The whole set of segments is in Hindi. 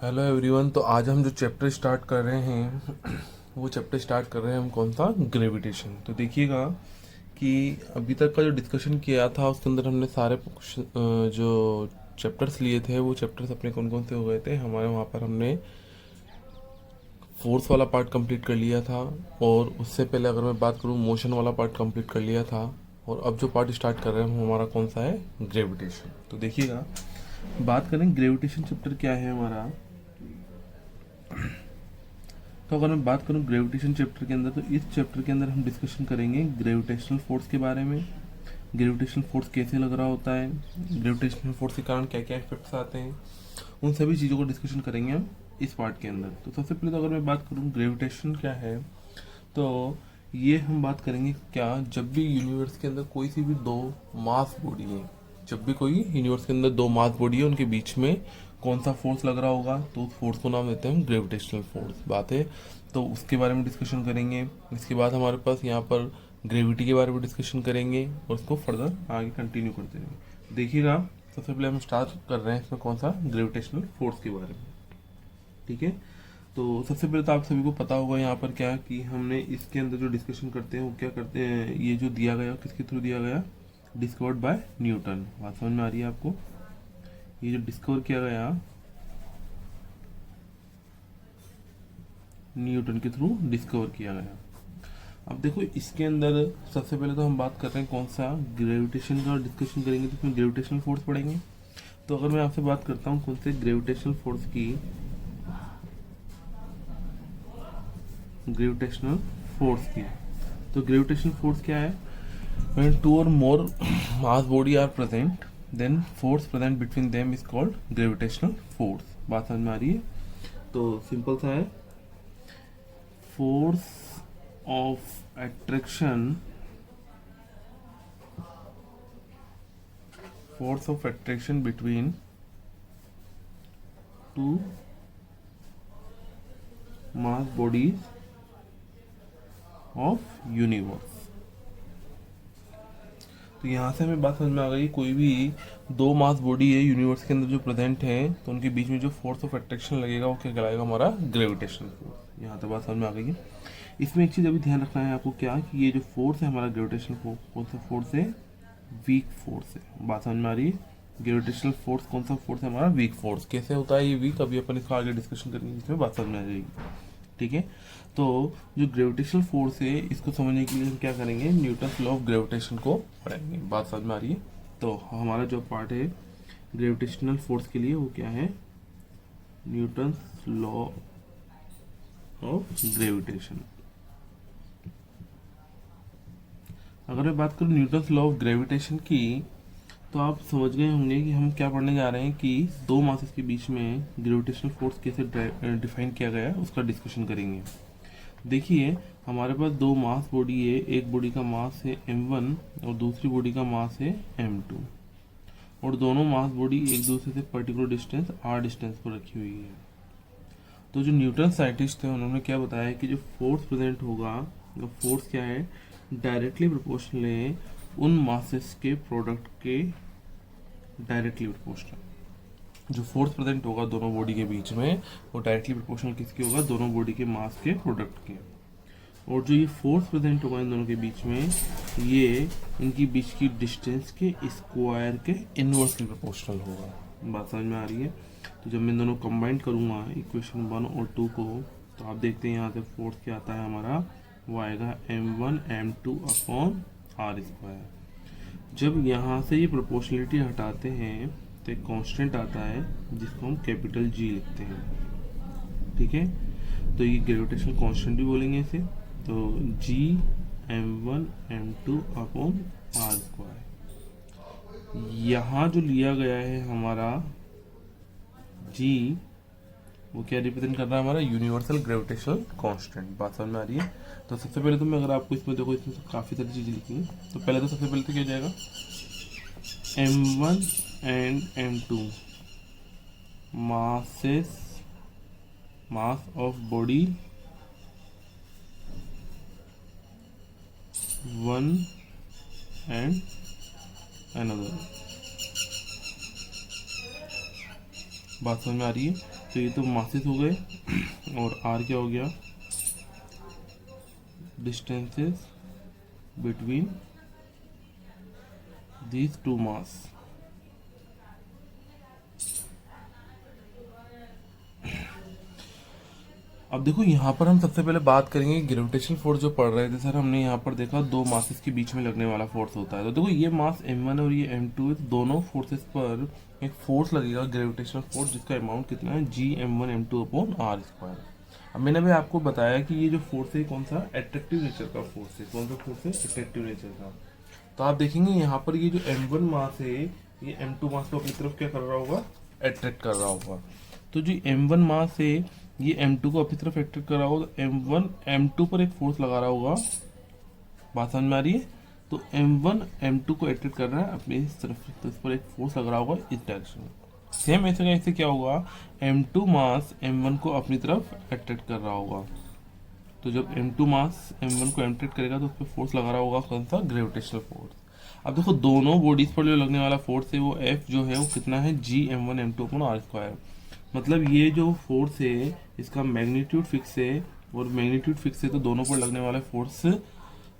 Hello everyone. तो आज हम जो चैप्टर स्टार्ट कर रहे हैं वो चैप्टर स्टार्ट कर रहे हैं हम कौन सा, ग्रेविटेशन। तो देखिएगा कि अभी तक का जो डिस्कशन किया था उसके अंदर हमने सारे जो चैप्टर्स लिए थे वो चैप्टर्स अपने कौन कौन से हो गए थे हमारे। वहाँ पर हमने फोर्स वाला पार्ट कंप्लीट कर लिया था, और उससे पहले अगर मैं बात करूँ मोशन वाला पार्ट कंप्लीट कर लिया था। और अब जो पार्ट स्टार्ट कर रहे हैं वो हमारा कौन सा है, ग्रेविटेशन। तो देखिएगा, बात करें ग्रेविटेशन चैप्टर क्या है हमारा। तो अगर मैं बात करूं ग्रेविटेशन चैप्टर के अंदर, तो इस चैप्टर के अंदर हम डिस्कशन करेंगे ग्रेविटेशनल फोर्स के बारे में। ग्रेविटेशनल फोर्स कैसे लग रहा होता है, ग्रेविटेशनल फोर्स के कारण क्या क्या इफेक्ट्स आते हैं, उन सभी चीज़ों को डिस्कशन करेंगे हम इस पार्ट के अंदर। तो सबसे पहले तो अगर मैं बात करूं ग्रेविटेशन क्या है, तो ये हम बात करेंगे क्या, जब भी यूनिवर्स के अंदर कोई सी भी दो मास बॉडी है, जब भी कोई यूनिवर्स के अंदर दो मास बॉडी है उनके बीच में कौन सा फोर्स लग रहा होगा, तो उस फोर्स को नाम देते हैं ग्रेविटेशनल फोर्स। बात है, तो उसके बारे में डिस्कशन करेंगे। इसके बाद हमारे पास यहाँ पर ग्रेविटी के बारे में डिस्कशन करेंगे और उसको फर्दर आगे कंटिन्यू करते रहेंगे। देखिएगा, सबसे पहले हम स्टार्ट कर रहे हैं इसमें कौन सा, ग्रेविटेशनल फोर्स के बारे में। ठीक है, तो सबसे पहले तो आप सभी को पता होगा यहाँ पर क्या कि हमने इसके अंदर जो डिस्कशन करते हैं वो क्या करते हैं, ये जो दिया गया किसके थ्रू दिया गया, डिस्कवर्ड बाय न्यूटन। बात समझ में आ रही है आपको, ये जो डिस्कवर किया गया न्यूटन के थ्रू डिस्कवर किया गया। अब देखो इसके अंदर सबसे पहले तो हम बात कर रहे हैं कौन सा, ग्रेविटेशन का डिस्कशन करेंगे तो इसमें ग्रेविटेशनल फोर्स पढ़ेंगे। तो अगर मैं आपसे बात करता हूँ कौन से ग्रेविटेशनल फोर्स की, ग्रेविटेशनल फोर्स की, तो ग्रेविटेशनल फोर्स क्या है, when two or more mass body are present then force present between them is called gravitational force। बात समझ में आ रही है, तो सिंपल सा है, force of attraction, force of attraction between two mass bodies of universe। तो यहाँ से हमें बात समझ में आ गई, कोई भी दो मास बॉडी है यूनिवर्स के अंदर जो प्रेजेंट है, तो उनके बीच में जो फोर्स ऑफ अट्रैक्शन लगेगा वो क्या कहलाएगा, हमारा ग्रेविटेशनल फोर्स। यहाँ तक बात समझ में आ गई है। इसमें एक चीज़ अभी ध्यान रखना है आपको क्या, कि ये जो फोर्स है हमारा ग्रेविटेशनल फोर्स, कौन सा फोर्स है, वीक फोर्स है। बात समझ में आ रही है, ग्रेविटेशनल फोर्स कौन सा फोर्स है, हमारा वीक फोर्स। कैसे होता है ये वीक, अभी अपन इसको आगे डिस्कशन करेंगे, इसमें बात समझ में आ जाएगी। ठीक है, तो जो ग्रेविटेशनल फोर्स है इसको समझने के लिए हम क्या करेंगे, न्यूटन्स लॉ ऑफ ग्रेविटेशन को पढ़ेंगे। बात समझ में आ रही है, तो हमारा जो पार्ट है ग्रेविटेशनल फोर्स के लिए वो क्या है, न्यूटन्स लॉ ऑफ ग्रेविटेशन। अगर मैं बात करूँ न्यूटन्स लॉ ऑफ ग्रेविटेशन की, तो आप समझ गए होंगे कि हम क्या पढ़ने जा रहे हैं, कि दो मासेस के बीच में ग्रेविटेशनल फोर्स कैसे डिफाइन किया गया है उसका डिस्कशन करेंगे। देखिए, हमारे पास दो मास बॉडी है, एक बॉडी का मास है m1 और दूसरी बॉडी का मास है m2, और दोनों मास बॉडी एक दूसरे से पर्टिकुलर डिस्टेंस r डिस्टेंस पर रखी हुई है। तो जो न्यूटन साइंटिस्ट थे उन्होंने क्या बताया कि जो फोर्स प्रेजेंट होगा, वो फोर्स क्या है, डायरेक्टली प्रोपोर्शनल है उन मासेस के प्रोडक्ट के डायरेक्टली प्रोपोर्शनल। जो फोर्स प्रेजेंट होगा दोनों बॉडी के बीच में वो डायरेक्टली प्रोपोर्शनल किसके होगा, दोनों बॉडी के मास के प्रोडक्ट के। और जो ये फोर्स प्रेजेंट होगा इन दोनों के बीच में, ये इनकी बीच की डिस्टेंस के स्क्वायर के इनवर्सली प्रोपोर्शनल होगा। बात समझ में आ रही है, तो जब मैं दोनों कंबाइन करूँगा इक्वेशन 1 और 2 को, तो आप देखते हैं यहाँ से फोर्स क्या आता है हमारा, वो आएगा m1 m2 upon r square. जब यहाँ से ये प्रोपोर्शनलिटी हटाते हैं तो एक कांस्टेंट आता है जिसको हम कैपिटल G लिखते हैं। ठीक है, तो ये ग्रेविटेशनल कांस्टेंट भी बोलेंगे इसे, तो G m1 m2 upon r square. यहाँ जो लिया गया है हमारा G, वो क्या रिप्रेजेंट कर रहा है, हमारा यूनिवर्सल ग्रेविटेशनल कांस्टेंट। बात समझ में आ रही है, तो सबसे पहले तो मैं अगर आपको इसमें देखो, इसमें तो काफ़ी सारी चीज़ें लिखी हैं। तो पहले तो सबसे पहले तो क्या हो जाएगा, m1 and m2 masses, mass of body 1 and another. बात समझ में आ रही है, तो ये तो मासेस हो गए और आर क्या हो गया, distances between these two mass। अब देखो यहाँ पर हम सबसे पहले बात करेंगे ग्रेविटेशनल फोर्स जो पढ़ रहे थे सर, हमने यहाँ पर देखा दो मासेस के बीच में लगने वाला फोर्स होता है। तो देखो ये मास m1 और ये m2 है, तो दोनों फोर्सेस पर एक फोर्स लगेगा ग्रेविटेशनल फोर्स, जिसका अमाउंट कितना है जी m1 m2 upon R square. अब मैंने भी आपको बताया कि ये जो फोर्स है कौन सा, अट्रैक्टिव नेचर का फोर्स है। कौन सा फोर्स है, अट्रैक्टिव नेचर का। तो आप देखेंगे यहाँ पर ये जो m1 मास है ये m2 मास को अपनी तरफ क्या कर रहा होगा, अट्रैक्ट कर रहा होगा। तो जो m1 मास है ये m2 को अपनी तरफ अट्रैक्ट कर रहा होगा, तो m1 m2 पर एक फोर्स लगा रहा होगा। बात समझ में आ रही है। तो m1 m2 को अट्रैक्ट कर रहा है अपनी तरफ, तो इस पर एक फोर्स लग रहा होगा इस डायरेक्शन में। सेम ऐसे का ऐसे क्या होगा, m2 मास m1 को अपनी तरफ अट्रैक्ट कर रहा होगा। तो जब m2 मास m1 को अट्रैक्ट करेगा तो उस पर फोर्स लगा रहा होगा कौन सा, ग्रेविटेशनल फोर्स। अब देखो दोनों बॉडीज पर जो लगने वाला फोर्स है वो F जो है वो कितना है, जी m1 m2 upon R square. मतलब ये जो फोर्स है इसका मैग्नीट्यूड फिक्स है और मैग्नीट्यूड फिक्स है, तो दोनों पर लगने वाला फोर्स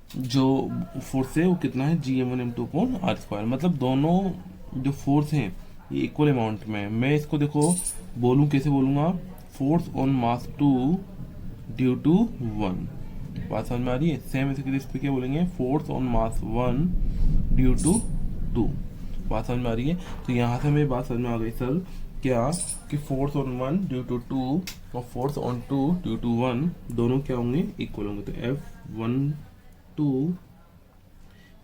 जो फोर्स है वो कितना है, जी m1 m2 upon R square. मतलब दोनों जो फोर्स हैं ये इक्वल अमाउंट में। मैं इसको देखो बोलूँ कैसे बोलूँगा, force on mass 2 due to 1। बात समझ में आ रही है। सेम इसी इस पे क्या बोलेंगे, force on mass 1 due to 2। बात समझ में आ रही है। तो यहाँ से हमें बात समझ में आ गई सर क्या, कि फोर्स ऑन 1 ड्यू टू 2 और फोर्स ऑन 2 ड्यू टू 1 दोनों क्या होंगे, इक्वल होंगे। तो F12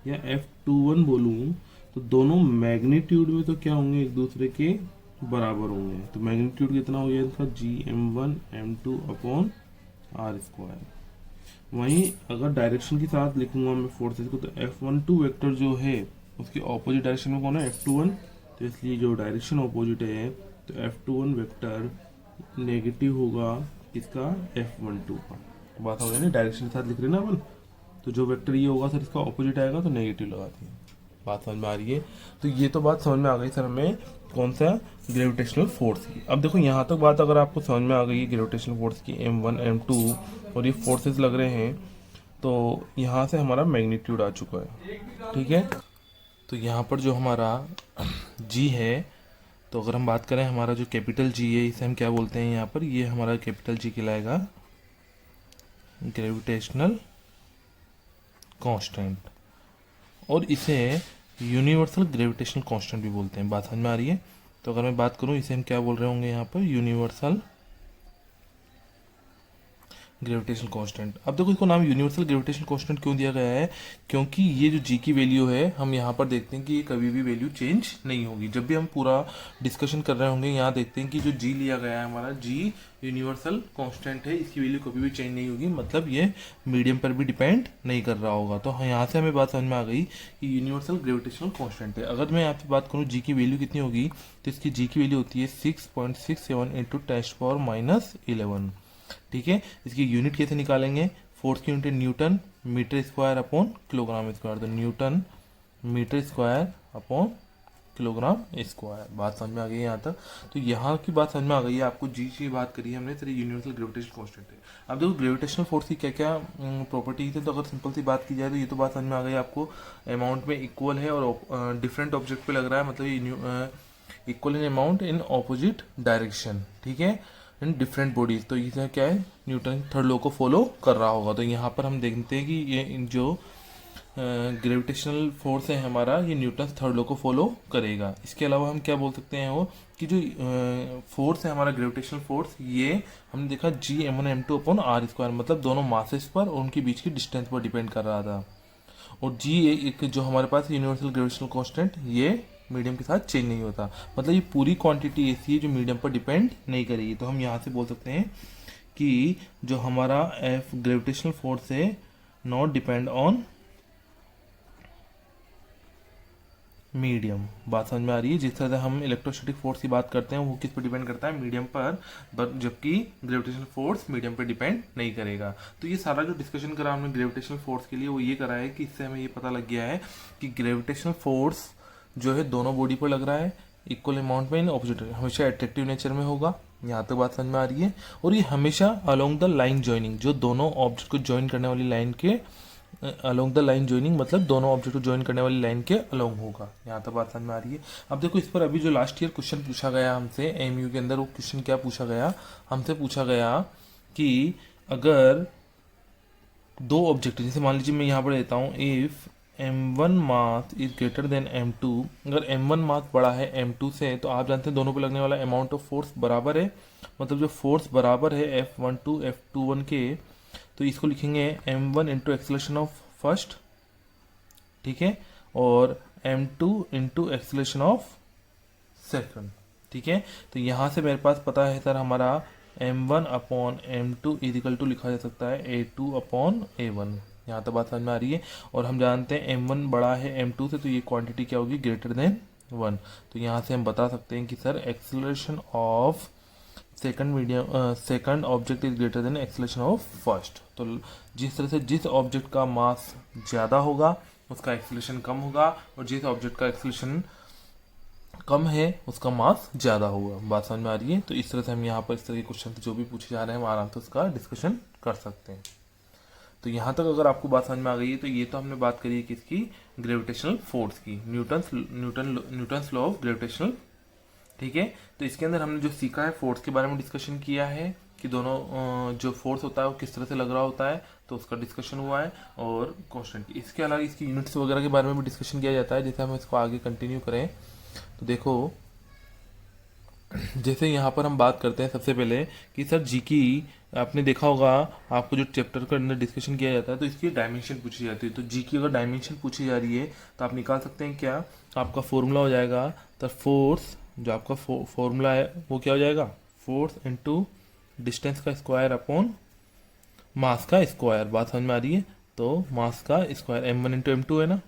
या F21 बोलूँ तो दोनों मैग्नीट्यूड में तो क्या होंगे, एक दूसरे के बराबर होंगे। तो मैग्नीट्यूड कितना हो गया इनका, जी m1 m2 upon R square. वहीं अगर डायरेक्शन के साथ लिखूंगा मैं फोर्सेस को, तो F12 वेक्टर जो है उसके ऑपोजिट डायरेक्शन में कौन है, F21। तो इसलिए जो डायरेक्शन ऑपोजिट है तो F21 वेक्टर नेगेटिव होगा इसका F12 का। बात हो गई ना, डायरेक्शन के साथ लिख रहे ना अपन, तो जो वेक्टर ये होगा सर इसका ऑपोजिट आएगा तो नेगेटिव लगाते हैं। बात समझ में आ रही है। तो ये तो बात समझ में आ गई सर हमें कौन सा, ग्रेविटेशनल फोर्स की। अब देखो यहाँ तक बात अगर आपको समझ में आ गई ग्रेविटेशनल फोर्स की, m1 m2 और ये फोर्सेस लग रहे हैं, तो यहाँ से हमारा मैग्नीट्यूड आ चुका है। ठीक है। तो यहाँ पर जो हमारा g है, तो अगर हम बात करें हमारा जो कैपिटल G है इसे हम क्या बोलते हैं यहाँ पर, ये हमारा कैपिटल G कहलाएगा ग्रेविटेशनल कांस्टेंट, और इसे यूनिवर्सल ग्रेविटेशनल कांस्टेंट भी बोलते हैं। बात समझ में आ रही है। तो अगर मैं बात करूं इसे हम क्या बोल रहे होंगे यहाँ पर, यूनिवर्सल ग्रेविटेशनल कांस्टेंट। अब देखो इसको नाम यूनिवर्सल ग्रेविटेशनल कांस्टेंट क्यों दिया गया है, क्योंकि ये जो जी की वैल्यू है हम यहाँ पर देखते हैं कि ये कभी भी वैल्यू चेंज नहीं होगी। जब भी हम पूरा डिस्कशन कर रहे होंगे यहाँ देखते हैं कि जो जी लिया गया है हमारा, जी यूनिवर्सल कांस्टेंट है, इसकी वैल्यू कभी भी चेंज नहीं होगी। मतलब ये मीडियम पर भी डिपेंड नहीं कर रहा होगा। तो यहाँ से हमें बात समझ में आ गई कि यूनिवर्सल ग्रेविटेशनल कांस्टेंट है। अगर मैं आपसे बात करूँ जी की वैल्यू कितनी होगी, तो इसकी जी की वैल्यू होती है 6.67 इंटू 10⁻11। ठीक है। इसकी यूनिट कैसे निकालेंगे, फोर्स की unit newton metre square upon kilogram square. तो newton metre square upon kilogram square. बात समझ में आ गई है यहाँ तक। तो यहाँ की बात समझ में आ गई है आपको, जी की बात करी है हमने, तो यूनिवर्सल ग्रेविटेशनल कांस्टेंट है। अब देखो ग्रेविटेशनल फोर्स की क्या क्या प्रॉपर्टीज है, तो अगर सिंपल सी बात की जाए तो ये तो बात समझ में आ गई आपको, अमाउंट में इक्वल है और डिफरेंट ऑब्जेक्ट पे लग रहा है, मतलब ये equal in amount in opposite direction. ठीक है, इन डिफरेंट बॉडीज। तो ये क्या है, न्यूटन थर्ड लॉ को फॉलो कर रहा होगा। तो यहाँ पर हम देखते हैं कि ये जो ग्रेविटेशनल फोर्स है हमारा, ये न्यूटन थर्ड लॉ को फॉलो करेगा। इसके अलावा हम क्या बोल सकते हैं वो, कि जो फोर्स है हमारा ग्रेविटेशनल फोर्स, ये हमने देखा जी m1 m2 upon R square, मतलब दोनों मासेस पर और उनके बीच की डिस्टेंस पर डिपेंड कर रहा था। और जी एक जो हमारे पास यूनिवर्सल ग्रेविटेशनल कांस्टेंट, ये मीडियम के साथ चेंज नहीं होता। मतलब ये पूरी क्वांटिटी ऐसी है जो मीडियम पर डिपेंड नहीं करेगी। तो हम यहाँ से बोल सकते हैं कि जो हमारा एफ ग्रेविटेशनल फोर्स है नॉट डिपेंड ऑन मीडियम। बात समझ में आ रही है। जिस तरह से हम इलेक्ट्रोस्टैटिक फोर्स की बात करते हैं वो किस पर डिपेंड करता है, मीडियम पर, जबकि ग्रेविटेशनल फोर्स मीडियम पर डिपेंड नहीं करेगा। तो ये सारा जो डिस्कशन करा हमने ग्रेविटेशनल फोर्स के लिए, वो ये करा है कि इससे हमें ये पता लग गया है कि ग्रेविटेशनल फोर्स जो है दोनों बॉडी पर लग रहा है इक्वल अमाउंट में, इन ऑपोजिट, हमेशा अट्रैक्टिव नेचर में होगा। यहाँ तक बात समझ में आ रही है। और ये हमेशा अलोंग द लाइन जॉइनिंग, जो दोनों ऑब्जेक्ट को ज्वाइन करने वाली लाइन के अलोंग द लाइन ज्वाइनिंग, मतलब दोनों ऑब्जेक्ट को ज्वाइन करने वाली लाइन के अलोंग होगा। यहाँ तक बात समझ में आ रही है। अब देखो इस पर अभी जो लास्ट ईयर क्वेश्चन पूछा गया हमसे एमयू के अंदर, वो क्वेश्चन क्या पूछा गया हमसे, पूछा गया कि अगर दो ऑब्जेक्ट, जैसे मान लीजिए मैं यहाँ पर देता हूँ, if m1 mass is greater than m2, अगर m1 मास बड़ा है m2 से, तो आप जानते हैं दोनों पे लगने वाला अमाउंट ऑफ फोर्स बराबर है, मतलब जो फोर्स बराबर है F12 F21 के, तो इसको लिखेंगे m1 into acceleration of first, ठीक है, और m2 into acceleration of second, ठीक है। तो यहाँ से मेरे पास पता है सर हमारा m1 upon m2 is equal to लिखा जा सकता है a2 अपॉन a1। यहाँ तक बात समझ में आ रही है। और हम जानते हैं m1 बड़ा है m2 से, तो ये क्वांटिटी क्या होगी, ग्रेटर देन 1। तो यहाँ से हम बता सकते हैं कि sir acceleration of second object is greater than acceleration of first. तो जिस तरह से जिस ऑब्जेक्ट का मास ज़्यादा होगा उसका एक्सेलरेशन कम होगा, और जिस ऑब्जेक्ट का एक्सेलरेशन कम है उसका मास ज़्यादा होगा। बात समझ में आ रही है। तो इस तरह से हम यहाँ पर इस तरह के क्वेश्चन जो भी पूछे जा रहे हैं हम आराम से उसका डिस्कशन कर सकते हैं। तो यहाँ तक अगर आपको बात समझ में आ गई है, तो ये तो हमने बात करी है किसकी, ग्रेविटेशनल फोर्स की, न्यूटन्स लॉ ऑफ ग्रेविटेशनल, ठीक है। तो इसके अंदर हमने जो सीखा है फोर्स के बारे में डिस्कशन किया है कि दोनों जो फोर्स होता है वो किस तरह से लग रहा होता है, तो उसका डिस्कशन हुआ है, और कांस्टेंट। इसके अलावा इसकी यूनिट्स वगैरह के बारे में भी डिस्कशन किया जाता है। जैसे हम इसको आगे कंटिन्यू करें तो देखो, जैसे यहाँ पर हम बात करते हैं सबसे पहले कि सर जी की, आपने देखा होगा आपको जो चैप्टर के अंदर डिस्कशन किया जाता है तो इसकी डायमेंशन पूछी जाती है। तो जी की अगर डायमेंशन पूछी जा रही है तो आप निकाल सकते हैं क्या, आपका फॉर्मूला हो जाएगा, तो फोर्स जो आपका फॉर्मूला है वो क्या हो जाएगा, फोर्स इनटू डिस्टेंस का स्क्वायर अपॉन मास का स्क्वायर। बात समझ में आ रही है। तो मास का स्क्वायर m1 इंटू m2 है ना,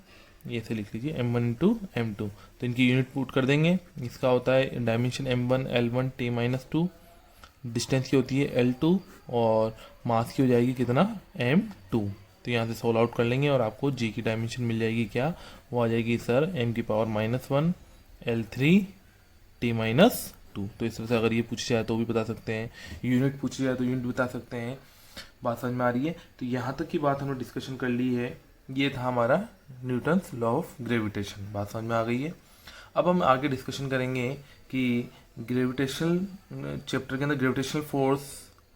ये से लिख लीजिए m1 इंटू m2। तो इनकी यूनिट पुट कर देंगे। इसका होता है dimension m1 L1 T-2, distance की होती है L2, और मास की हो जाएगी कितना, m2। तो यहाँ से सॉल्व आउट कर लेंगे और आपको g की डायमेंशन मिल जाएगी क्या, वो आ जाएगी सर m⁻⁻1 L3 T-2। तो इस तरह से अगर ये पूछी जाए तो भी बता सकते हैं, यूनिट पूछी जाए तो यूनिट बता सकते हैं। बात समझ में आ रही है। तो यहाँ तक की बात हमने डिस्कशन कर ली है। ये था हमारा न्यूटन्स लॉ ऑफ ग्रेविटेशन। बात समझ में आ गई है। अब हम आगे डिस्कशन करेंगे कि ग्रेविटेशनल चैप्टर के अंदर ग्रेविटेशनल फोर्स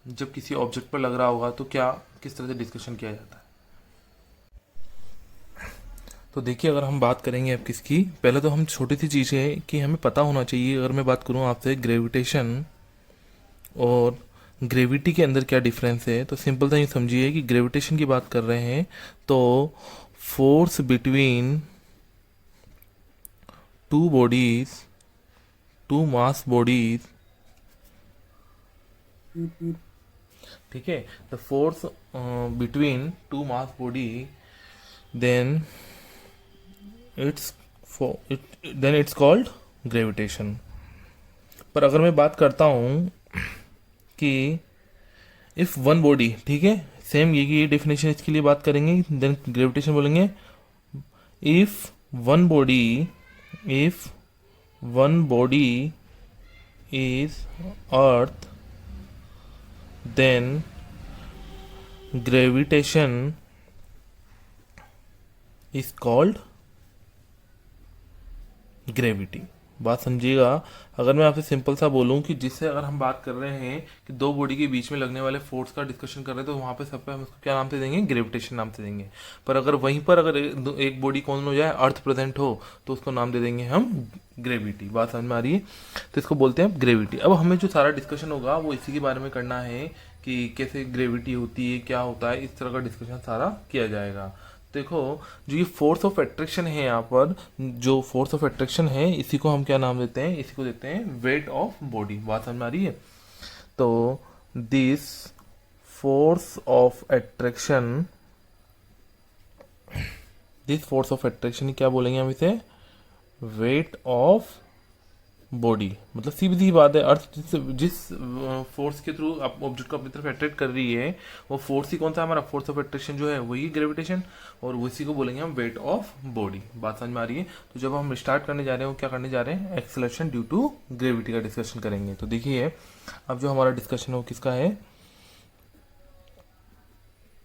जब किसी ऑब्जेक्ट पर लग रहा होगा तो क्या किस तरह से डिस्कशन किया जाता है। तो देखिए, अगर हम बात करेंगे अब किसकी, पहले तो हम छोटी सी चीज़ है कि हमें पता होना चाहिए। अगर मैं बात करूँ आपसे ग्रेविटेशन और ग्रेविटी के अंदर क्या डिफरेंस है, तो सिंपल सा ये समझिए कि ग्रेविटेशन की बात कर रहे हैं तो force between two bodies, two mass bodies, ठीक है, the force between two mass body, then it's called gravitation. पर अगर मैं बात करता हूँ कि इफ वन बॉडी, ठीक है, सेम ये डेफिनेशन इसके लिए बात करेंगे, देन ग्रेविटेशन बोलेंगे। If one body is earth, then gravitation is called gravity. बात समझिएगा। अगर मैं आपसे सिंपल सा बोलूं कि जिससे अगर हम बात कर रहे हैं कि दो बॉडी के बीच में लगने वाले फोर्स का डिस्कशन कर रहे हैं, तो वहां पे सब पे हम उसको क्या नाम से देंगे, ग्रेविटेशन नाम से देंगे। पर अगर वहीं पर अगर एक बॉडी कौन हो जाए, अर्थ प्रेजेंट हो, तो उसको नाम दे देंगे हम ग्रेविटी। बात समझ में आ रही है। तो इसको बोलते हैं ग्रेविटी। अब हमें जो सारा डिस्कशन होगा वो इसी के बारे में करना है कि कैसे ग्रेविटी होती है, क्या होता है, इस तरह का डिस्कशन सारा किया जाएगा। देखो, जो ये फोर्स ऑफ अट्रैक्शन है, यहाँ पर जो फोर्स ऑफ अट्रैक्शन है, इसी को हम क्या नाम देते हैं, इसी को देते हैं वेट ऑफ बॉडी। बात समझ में आ रही है। तो दिस फोर्स ऑफ अट्रैक्शन, क्या बोलेंगे हम इसे, वेट ऑफ बॉडी, मतलब सीधी सी बात है, अर्थ जिस फोर्स के थ्रू ऑब्जेक्ट को अपनी तरफ अट्रैक्ट कर रही है, वो फोर्स ही कौन सा हमारा फोर्स ऑफ अट्रैक्शन जो है वही ग्रेविटेशन, और उसी को बोलेंगे हम वेट ऑफ बॉडी। बात समझ में आ रही है? तो जब हम स्टार्ट करने जा रहे हैं वो क्या करने जा रहे हैं, एक्सेलरेशन ड्यू टू ग्रेविटी का डिस्कशन करेंगे। तो देखिए अब जो हमारा डिस्कशन हो किसका है,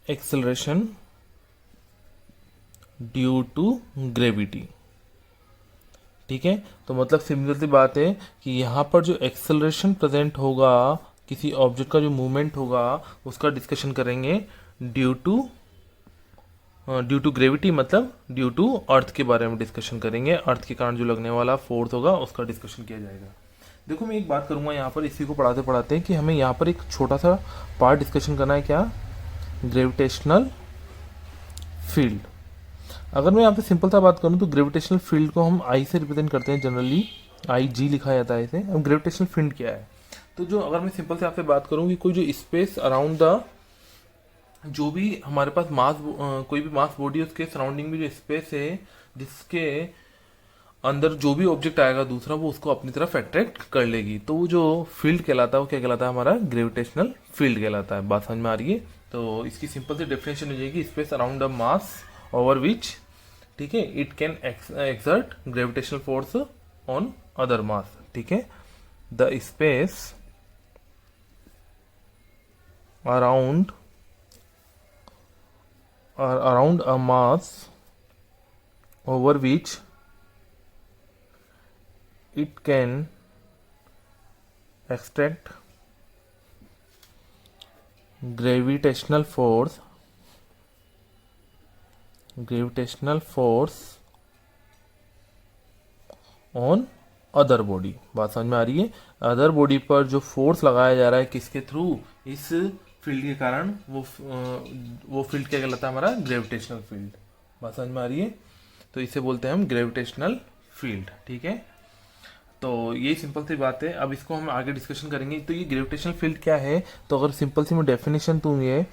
एक्सेलरेशन ड्यू टू ग्रेविटी। ठीक है, तो मतलब सिंपल सी बात है कि यहाँ पर जो एक्सेलरेशन प्रेजेंट होगा, किसी ऑब्जेक्ट का जो मूवमेंट होगा उसका डिस्कशन करेंगे ड्यू टू ग्रेविटी, मतलब ड्यू टू अर्थ के बारे में डिस्कशन करेंगे। अर्थ के कारण जो लगने वाला फोर्स होगा उसका डिस्कशन किया जाएगा। देखो मैं एक बात करूंगा यहाँ पर इसी को पढ़ाते पढ़ाते कि हमें यहाँ पर एक छोटा सा पार्ट डिस्कशन करना है, क्या, ग्रेविटेशनल फील्ड। अगर मैं यहाँ पे सिंपल सा बात करूँ तो ग्रेविटेशनल फील्ड को हम आई से रिप्रेजेंट करते हैं, जनरली आई जी लिखा जाता है इसे। अब ग्रेविटेशनल फील्ड क्या है, तो जो अगर मैं सिंपल से आपसे बात करूँ कि कोई जो स्पेस अराउंड द, जो भी हमारे पास मास, कोई भी मास बॉडी उसके सराउंडिंग में जो स्पेस है जिसके अंदर जो भी ऑब्जेक्ट आएगा दूसरा वो उसको अपनी तरफ अट्रैक्ट कर लेगी, तो वो जो फील्ड कहलाता है वो क्या कहलाता है, हमारा ग्रेविटेशनल फील्ड कहलाता है। बात समझ में आ रही है? तो इसकी सिंपल सी डेफिनेशन हो जाएगी, space around the mass over which, ठीक है, it can exert gravitational force on other mass. ठीक है, the space around a mass over which it can extract gravitational force on other body. बात समझ में आ रही है? अदर बॉडी पर जो फोर्स लगाया जा रहा है किसके थ्रू, इस फील्ड के कारण, वो फील्ड क्या कहलाता है, हमारा ग्रेविटेशनल फील्ड। बात समझ में आ रही है? तो इसे बोलते हैं हम ग्रेविटेशनल फील्ड। ठीक है, तो ये सिंपल सी बात है। अब इसको हम आगे डिस्कशन करेंगे। तो ये ग्रेविटेशनल फील्ड क्या है, तो अगर सिंपल सी मैं डेफिनेशन दूँ ये,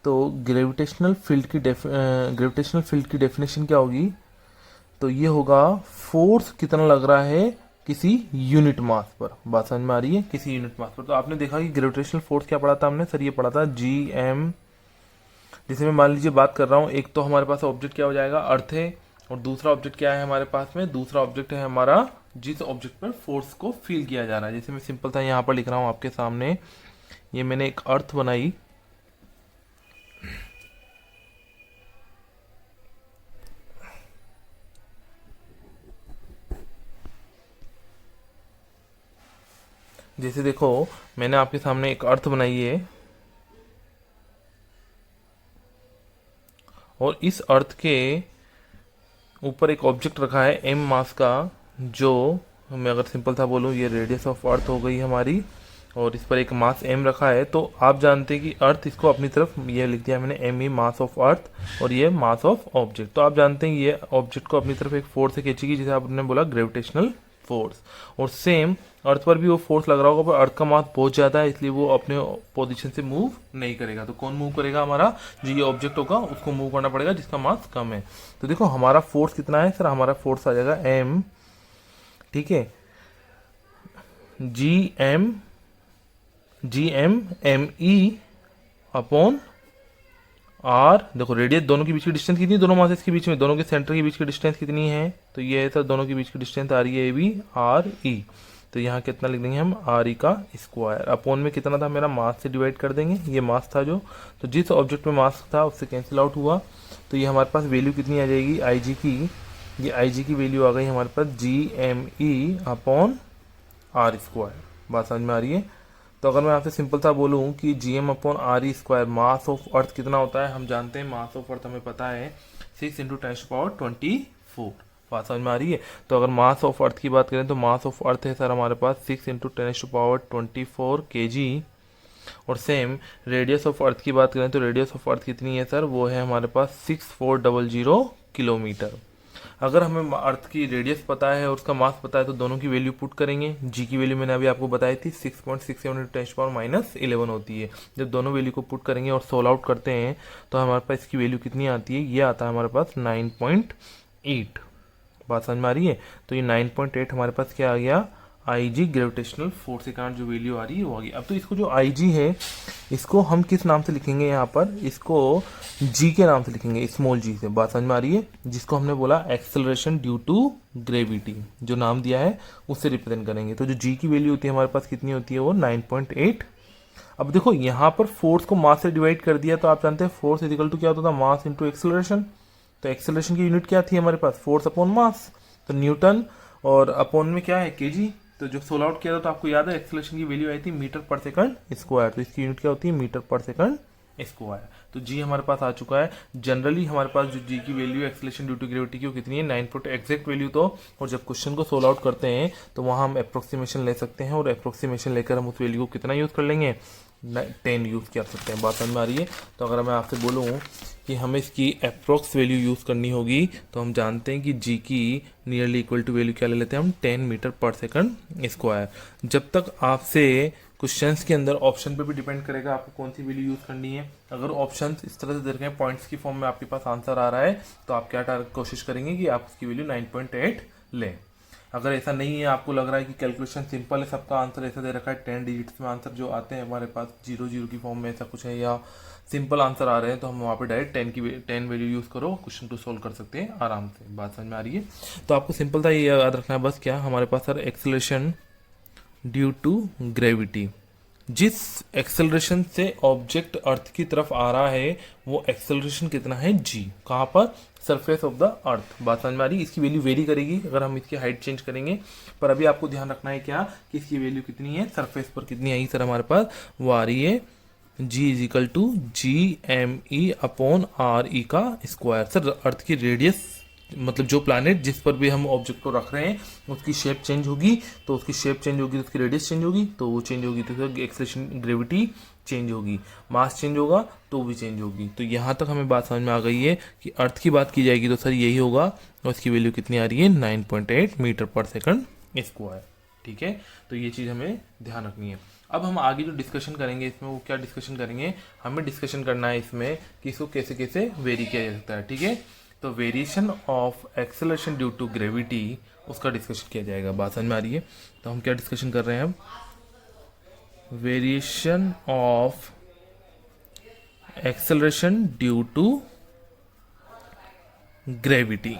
तो ग्रेविटेशनल फील्ड की डेफिनेशन क्या होगी, तो ये होगा फोर्स कितना लग रहा है किसी यूनिट मास पर। बात समझ में आ रही है? किसी यूनिट मास पर। तो आपने देखा कि ग्रेविटेशनल फोर्स क्या पढ़ा था हमने, सर ये पढ़ा था जी एम। जैसे मैं मान लीजिए बात कर रहा हूँ, एक तो हमारे पास ऑब्जेक्ट क्या हो जाएगा, अर्थ है, और दूसरा ऑब्जेक्ट क्या है हमारे पास में, दूसरा ऑब्जेक्ट है हमारा जिस ऑब्जेक्ट पर फोर्स को फील किया जा रहा है। जैसे मैं सिंपल था यहाँ पर लिख रहा हूँ आपके सामने, ये मैंने एक अर्थ बनाई, जैसे देखो मैंने आपके सामने एक अर्थ बनाई है, और इस अर्थ के ऊपर एक ऑब्जेक्ट रखा है एम मास का, जो मैं अगर सिंपल था बोलूँ ये रेडियस ऑफ अर्थ हो गई हमारी, और इस पर एक मास एम रखा है। तो आप जानते हैं कि अर्थ इसको अपनी तरफ, ये लिख दिया मैंने M E mass of earth, और ये मास ऑफ ऑब्जेक्ट। तो आप जानते हैं ये ऑब्जेक्ट को अपनी तरफ एक फोर्स से खींचेगी, जैसे आपने बोला ग्रेविटेशनल फोर्स। और सेम अर्थ पर भी वो फोर्स लग रहा होगा, पर अर्थ का मास बहुत ज्यादा है इसलिए वो अपने पोजीशन से मूव नहीं करेगा। तो कौन मूव करेगा, हमारा जो ये ऑब्जेक्ट होगा उसको मूव करना पड़ेगा जिसका मास कम है। तो देखो हमारा फोर्स कितना है सर, हमारा फोर्स आ जाएगा एम, ठीक है, G M M E upon R. देखो रेडियस, दोनों के बीच की डिस्टेंस कितनी है, दोनों मासेस के बीच में, दोनों के सेंटर के बीच की डिस्टेंस कितनी है, तो ये है सर दोनों के बीच की डिस्टेंस आ रही है ए बी आर ई। तो यहाँ कितना लिख देंगे हम, आर ई का स्क्वायर, अपॉन में कितना था मेरा, मास से डिवाइड कर देंगे, ये मास था जो, तो जिस ऑब्जेक्ट में मास था उससे कैंसिल आउट हुआ। तो ये हमारे पास वैल्यू कितनी आ जाएगी आई जी की, ये आई जी की वैल्यू आ गई हमारे पास G M E upon R square. बात समझ में आ रही है? तो अगर मैं आपसे सिंपल सा बोलूँ कि G M upon R E square, mass of earth कितना होता है, हम जानते हैं मास ऑफ अर्थ हमें पता है 6 इंटू 10⁻24। बात समझ में आ रही है? तो अगर मास ऑफ अर्थ की बात करें तो मास ऑफ अर्थ है सर हमारे पास 6 इंटू 10⁻24 kg। और सेम रेडियस ऑफ अर्थ की बात करें तो रेडियस ऑफ अर्थ कितनी है सर, वो है हमारे पास 6400 किलोमीटर। अगर हमें अर्थ की रेडियस पता है और उसका मास पता है तो दोनों की वैल्यू पुट करेंगे। जी की वैल्यू मैंने अभी आपको बताई थी 6.67 × 10⁻11 होती है। जब दोनों वैल्यू को पुट करेंगे और सोल्व आउट करते हैं तो हमारे पास इसकी वैल्यू कितनी आती है, ये आता है हमारे पास 9.8। बात समझ में आ रही है? तो ये 9.8 हमारे पास क्या आ गया, आई जी ग्रेविटेशनल फोर्स के कारण जो वैल्यू आ रही है वो आ गई। अब तो इसको जो आई जी है इसको हम किस नाम से लिखेंगे, यहाँ पर इसको जी के नाम से लिखेंगे, स्मॉल जी से। बात समझ में आ रही है? जिसको हमने बोला एक्सेलरेशन ड्यू टू ग्रेविटी, जो नाम दिया है उससे रिप्रेजेंट करेंगे। तो जो जी की वैल्यू होती है हमारे पास कितनी होती है, वो 9.8। अब देखो यहाँ पर फोर्स को मास से डिवाइड कर दिया, तो आप जानते हैं फोर्स इजिकल टू क्या होता था, मास इंटू एक्सेलरेशन। तो एक्सेलरेशन की यूनिट क्या थी हमारे पास, फोर्स अपॉन मास। तो न्यूटन और अपॉन में क्या है, केजी। तो जब सोल्व आउट किया था तो आपको याद है एक्सेलरेशन की वैल्यू आई थी मीटर पर सेकंड स्क्वायर। तो इसकी यूनिट क्या होती है, मीटर पर सेकंड स्क्वायर। तो जी हमारे पास आ चुका है। जनरली हमारे पास जो जी की value acceleration due to gravity की वो कितनी है, 9 फुट एग्जैक्ट वैल्यू। तो और जब क्वेश्चन को सोल्व आउट करते हैं तो वहां हम अप्रोक्सीमेशन ले सकते हैं, और अप्रोक्सीमेशन लेकर हम उस वैल्यू को कितना यूज कर लेंगे, 10 यूज कर सकते हैं। बात समझ में आ रही है? तो अगर मैं आपसे बोलूँ कि हमें इसकी अप्रोक्स वैल्यू यूज़ करनी होगी, तो हम जानते हैं कि जी की नियरली इक्वल टू वैल्यू क्या ले लेते हैं हम, 10 मीटर पर सेकंड स्क्वायर। जब तक आपसे क्वेश्चंस के अंदर ऑप्शन पे भी डिपेंड करेगा आपको कौन सी वैल्यू यूज़ करनी है। अगर ऑप्शंस इस तरह से दे रखे हैं, पॉइंट्स की फॉर्म में आपके पास आंसर आ रहा है, तो आप क्या कोशिश करेंगे कि आप उसकी वैल्यू 9.8 लें। अगर ऐसा नहीं है, आपको लग रहा है कि कैलकुलेशन सिंपल है, सबका आंसर ऐसा दे रखा है 10 डिजिट्स में आंसर जो आते हैं हमारे पास 0 की फॉर्म में ऐसा कुछ है, या सिंपल आंसर आ रहे हैं, तो हम वहाँ पे डायरेक्ट 10 वैल्यू यूज़ करो, क्वेश्चन को सोल्व कर सकते हैं आराम से। बात समझ में आ रही है? तो आपको सिंपल था ये याद रखना है बस, क्या हमारे पास sir acceleration due to gravity, जिस एक्सेलरेशन से ऑब्जेक्ट अर्थ की तरफ आ रहा है वो एक्सेलरेशन कितना है, जी। कहाँ पर, सरफेस ऑफ द अर्थ। बात समझ में आ रही है? इसकी वैल्यू वेरी करेगी अगर हम इसकी हाइट चेंज करेंगे, पर अभी आपको ध्यान रखना है क्या कि इसकी वैल्यू कितनी है, सरफेस पर कितनी आई सर हमारे पास, वो आ रही है G is equal to GME upon RE का स्क्वायर। सर अर्थ की रेडियस मतलब जो प्लैनेट जिस पर भी हम ऑब्जेक्ट को रख रहे हैं उसकी शेप चेंज होगी, तो उसकी शेप चेंज होगी तो उसकी रेडियस चेंज होगी, तो वो चेंज होगी तो एक्सेलरेशन ग्रेविटी चेंज होगी, मास चेंज होगा तो भी चेंज होगी। तो यहाँ तक हमें बात समझ में आ गई है कि अर्थ की बात की जाएगी तो सर यही होगा, और इसकी वैल्यू कितनी आ रही है, 9.8 मीटर पर सेकंड स्क्वायर। ठीक है, तो ये चीज़ हमें ध्यान रखनी है। अब हम आगे जो डिस्कशन करेंगे इसमें, वो क्या डिस्कशन करेंगे, हमें डिस्कशन करना है इसमें कि इसको कैसे कैसे वेरी किया जा सकता है। ठीक है, तो variation of acceleration due to gravity उसका डिस्कशन किया जाएगा। बात समझ में आ रही है? तो हम क्या डिस्कशन कर रहे हैं अब, variation of acceleration due to gravity.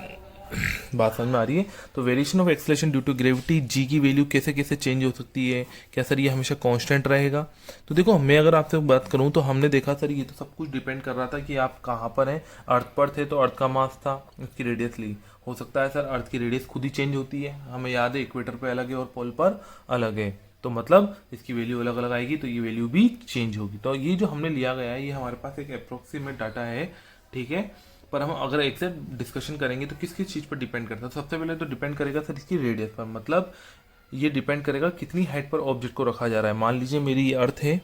बात समझ में आ रही है? तो variation of acceleration due to gravity, G की वैल्यू कैसे कैसे चेंज हो सकती है, क्या सर ये हमेशा कांस्टेंट रहेगा? तो देखो मैं अगर आपसे बात करूं तो हमने देखा सर ये तो सब कुछ डिपेंड कर रहा था कि आप कहाँ पर हैं। अर्थ पर थे तो अर्थ का मास था, उसकी रेडियस ली। हो सकता है सर अर्थ की रेडियस खुद ही चेंज होती है, हमें याद है इक्वेटर पर अलग है और पोल पर अलग है, तो मतलब इसकी वैल्यू अलग अलग आएगी, तो ये वैल्यू भी चेंज होगी। तो ये जो हमने लिया गया है ये हमारे पास एक अप्रोक्सीमेट डाटा है। ठीक है, पर हम अगर एक से डिस्कशन करेंगे तो किस किस चीज़ पर डिपेंड करता है, तो सबसे पहले तो डिपेंड करेगा सर इसकी रेडियस पर, मतलब ये डिपेंड करेगा कितनी हाइट पर ऑब्जेक्ट को रखा जा रहा है। मान लीजिए मेरी ये अर्थ है,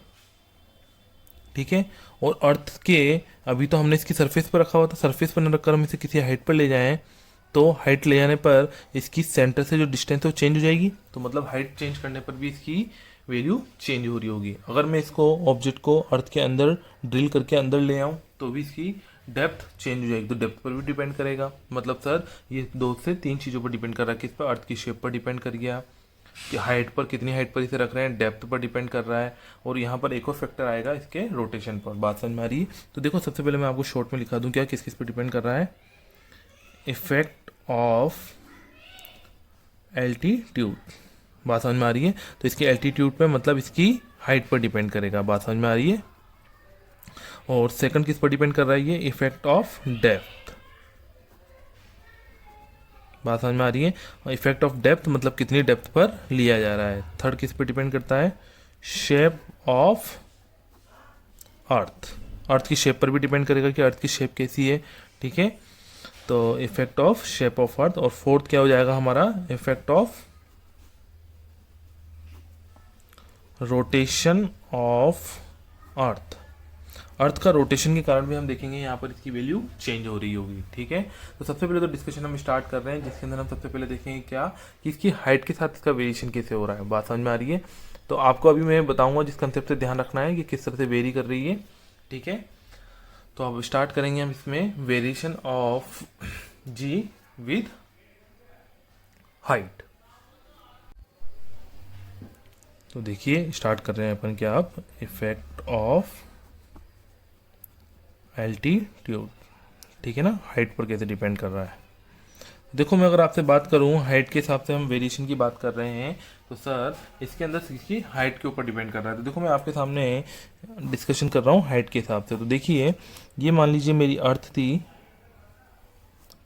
ठीक है, और अर्थ के अभी तो हमने इसकी सरफेस पर रखा हुआ था, सरफेस पर न रखकर हम इसे किसी हाइट पर ले जाएं, तो हाइट ले जाने पर इसकी सेंटर से जो डिस्टेंस है वो चेंज हो जाएगी, तो मतलब हाइट चेंज करने पर भी इसकी वैल्यू चेंज हो रही होगी। अगर मैं इसको ऑब्जेक्ट को अर्थ के अंदर ड्रिल करके अंदर ले आऊँ तो भी इसकी डेप्थ चेंज हो जाएगी, तो डेप्थ पर भी डिपेंड करेगा। मतलब सर ये 2 से 3 चीज़ों पर डिपेंड कर रहा है, किस पर, अर्थ की शेप पर डिपेंड कर गया, कि हाइट पर कितनी हाइट पर इसे रख रहे हैं, डेप्थ पर डिपेंड कर रहा है, और यहाँ पर एक और फैक्टर आएगा इसके रोटेशन पर। बात समझ में आ रही है? तो देखो सबसे पहले मैं आपको शॉर्ट में लिखा दूँ क्या किस किस पर डिपेंड कर रहा है, इफेक्ट ऑफ एल्टीट्यूड। बात समझ में आ रही है? तो इसकी एल्टीट्यूड पे मतलब इसकी हाइट पर डिपेंड करेगा। बात समझ में आ रही है? और सेकंड किस पर डिपेंड कर रहा है, ये इफेक्ट ऑफ डेप्थ। बात समझ में आ रही है? और इफेक्ट ऑफ डेप्थ मतलब कितनी डेप्थ पर लिया जा रहा है। थर्ड किस पर डिपेंड करता है, शेप ऑफ अर्थ। अर्थ की शेप पर भी डिपेंड करेगा कि अर्थ की शेप कैसी है। ठीक है, तो effect of shape of earth. और फोर्थ क्या हो जाएगा हमारा, effect of rotation of earth. Earth का रोटेशन के कारण भी हम देखेंगे यहाँ पर इसकी वैल्यू चेंज हो रही होगी। ठीक है, तो सबसे पहले तो डिस्कशन हम स्टार्ट कर रहे हैं, जिसके अंदर हम सबसे पहले देखेंगे क्या कि इसकी हाइट के साथ इसका वेरिएशन कैसे हो रहा है। बात समझ में आ रही है? तो आपको अभी मैं बताऊंगा जिस कंसेप्ट से ध्यान रखना है कि किस तरह से वेरी कर रही है। ठीक है, तो अब स्टार्ट करेंगे हम इसमें variation of G with height. तो देखिए स्टार्ट कर रहे हैं अपन क्या, आप इफेक्ट ऑफ एल्टीट्यूड, ठीक है ना, हाइट पर कैसे डिपेंड कर रहा है। देखो मैं अगर आपसे बात करूं हाइट के हिसाब से हम वेरिएशन की बात कर रहे हैं, तो सर इसके अंदर इसकी हाइट के ऊपर डिपेंड कर रहा है। तो देखो मैं आपके सामने डिस्कशन कर रहा हूं हाइट के हिसाब से। तो देखिए ये मान लीजिए मेरी अर्थ थी,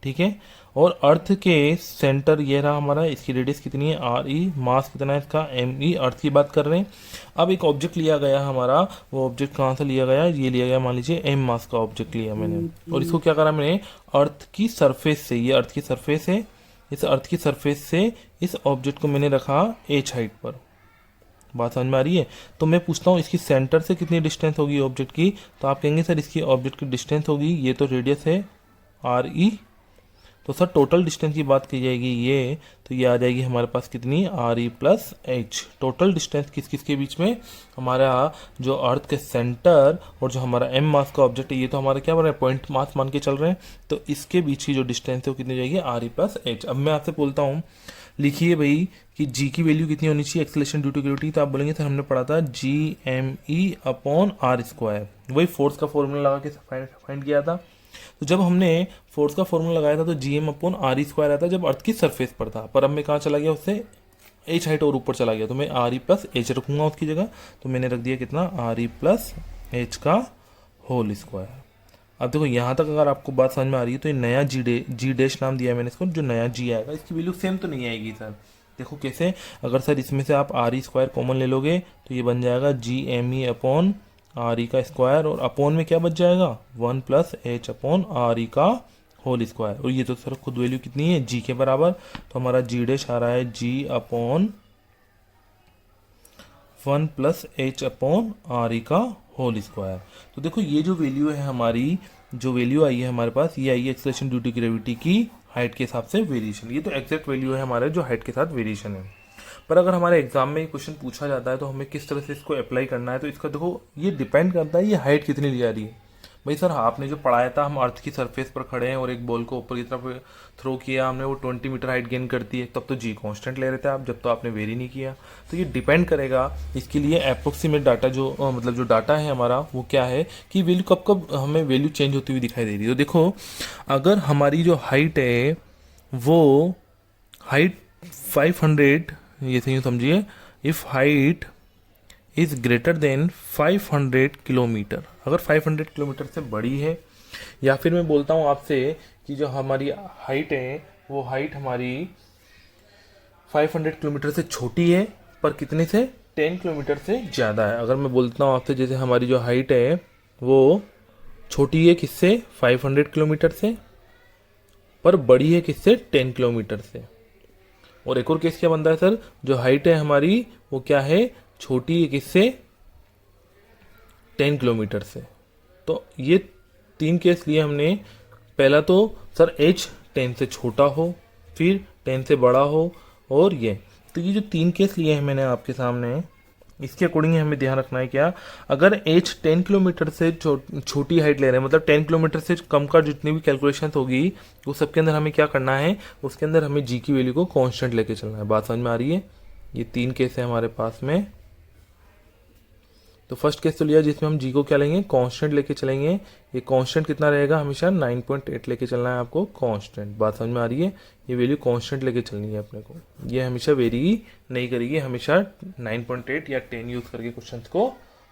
ठीक है, और अर्थ के सेंटर ये रहा हमारा, इसकी रेडियस कितनी है आर ई, मास कितना है इसका एम ई, अर्थ की बात कर रहे हैं। अब एक ऑब्जेक्ट लिया गया हमारा, वो ऑब्जेक्ट कहाँ से लिया गया, ये लिया गया मान लीजिए एम मास का ऑब्जेक्ट लिया मैंने, और इसको क्या करा मैंने अर्थ की सरफेस से, ये अर्थ की सरफेस है, इस अर्थ की सरफेस से इस ऑब्जेक्ट को मैंने रखा एच हाइट पर। बात समझ में आ रही है। तो मैं पूछता हूँ इसकी सेंटर से कितनी डिस्टेंस होगी ऑब्जेक्ट की, तो आप कहेंगे सर इसकी ऑब्जेक्ट की डिस्टेंस होगी, ये तो रेडियस है आर ई, तो सर टोटल डिस्टेंस की बात की जाएगी ये, तो ये आ जाएगी हमारे पास कितनी R E plus H. Total distance किस किस के बीच में, हमारा जो अर्थ के सेंटर और जो हमारा एम मास का ऑब्जेक्ट है, ये तो हमारा क्या बन रहा है पॉइंट मास मान के चल रहे हैं, तो इसके बीच की जो डिस्टेंस है वो कितनी जाएगी आर ई प्लस एच। अब मैं आपसे बोलता हूँ लिखिए भाई कि जी की वैल्यू कितनी होनी चाहिए एक्सेलरेशन ड्यू टू ग्रेविटी, तो आप बोलेंगे सर हमने पढ़ा था G M E upon R square, वही फोर्स का फॉर्मूला लगा के फाइंड किया था। तो जब हमने फोर्स का फॉर्मूला लगाया था तो G M upon R E square आता जब अर्थ की सरफेस पर था, पर अब मैं कहाँ चला गया, उससे एच हाइट और ऊपर चला गया, तो मैं आर ई प्लस एच रखूंगा उसकी जगह, तो मैंने रख दिया कितना आर ई प्लस एच का होल स्क्वायर। अब देखो यहाँ तक अगर आपको बात समझ में आ रही है, तो ये नया जी डैश नाम दिया है मैंने इसको, जो नया जी आएगा इसकी वैल्यू सेम तो नहीं आएगी सर। देखो कैसे, अगर सर इसमें से आप आर ई स्क्वायर कॉमन ले लोगे तो ये बन जाएगा G M E upon R E का स्क्वायर, और अपॉन में क्या बच जाएगा 1 plus H upon R E का होल स्क्वायर, और ये तो सर खुद वैल्यू कितनी है जी के बराबर, तो हमारा जी डैश आ रहा है G upon 1 plus H upon R E का होल स्क्वायर। तो देखो ये जो वैल्यू है हमारी, जो वैल्यू आई है हमारे पास, ये आई है एक्सेलरेशन ड्यू टू ग्रेविटी की हाइट के हिसाब से वेरिएशन, ये तो एक्जैक्ट वैल्यू है हमारे जो हाइट के साथ वेरिएशन है। पर अगर हमारे एग्जाम में क्वेश्चन पूछा जाता है तो हमें किस तरह से इसको अप्लाई करना है, तो इसका देखो ये डिपेंड करता है ये हाइट कितनी ली जा रही है। भाई सर आपने जो पढ़ाया था, हम अर्थ की सरफेस पर खड़े हैं और एक बॉल को ऊपर की तरफ थ्रो किया हमने, वो 20 मीटर हाइट गेन करती है, तब तो जी कांस्टेंट ले रहे थे आप, जब तो आपने वेरी नहीं किया। तो ये डिपेंड करेगा, इसके लिए अप्रोक्सीमेट डाटा जो मतलब जो डाटा है हमारा वो क्या है कि वैल्यू कब कब हमें वैल्यू चेंज होती हुई दिखाई दे रही है। तो देखो अगर हमारी जो हाइट है वो हाइट 500, ये सही समझिए, if height is greater than 500 kilometre, अगर 500 किलोमीटर से बड़ी है, या फिर मैं बोलता हूँ आपसे कि जो हमारी हाइट है वो हाइट हमारी 500 किलोमीटर से छोटी है पर कितने से 10 किलोमीटर से ज़्यादा है। अगर मैं बोलता हूँ आपसे जैसे हमारी जो हाइट है वो छोटी है किससे 500 किलोमीटर से, पर बड़ी है किससे 10 किलोमीटर से। और एक और केस क्या बनता है सर, जो हाइट है हमारी वो क्या है छोटी है किससे 10 किलोमीटर से। तो ये 3 केस लिए हमने, पहला तो सर एच 10 से छोटा हो, फिर 10 से बड़ा हो, और ये, तो ये जो 3 केस लिए हैं मैंने आपके सामने, इसके अकॉर्डिंग हमें ध्यान रखना है क्या, अगर एच 10 किलोमीटर से छोटी हाइट ले रहे हैं, मतलब 10 किलोमीटर से कम का जितनी भी कैलकुलेशन होगी वो सबके अंदर हमें क्या करना है, उसके अंदर हमें जी की वैल्यू को कांस्टेंट लेके चलना है। बात समझ में आ रही है। ये 3 केस है हमारे पास में। तो फर्स्ट केस तो लिया जिसमें हम जी को क्या लेंगे कांस्टेंट लेके चलेंगे, ये कांस्टेंट कितना रहेगा हमेशा 9.8 लेके चलना है आपको कांस्टेंट। बात समझ में आ रही है, ये वैल्यू कांस्टेंट लेके चलनी है अपने को, ये हमेशा वेरी नहीं करेगी, हमेशा 9.8 या 10 यूज करके क्वेश्चंस को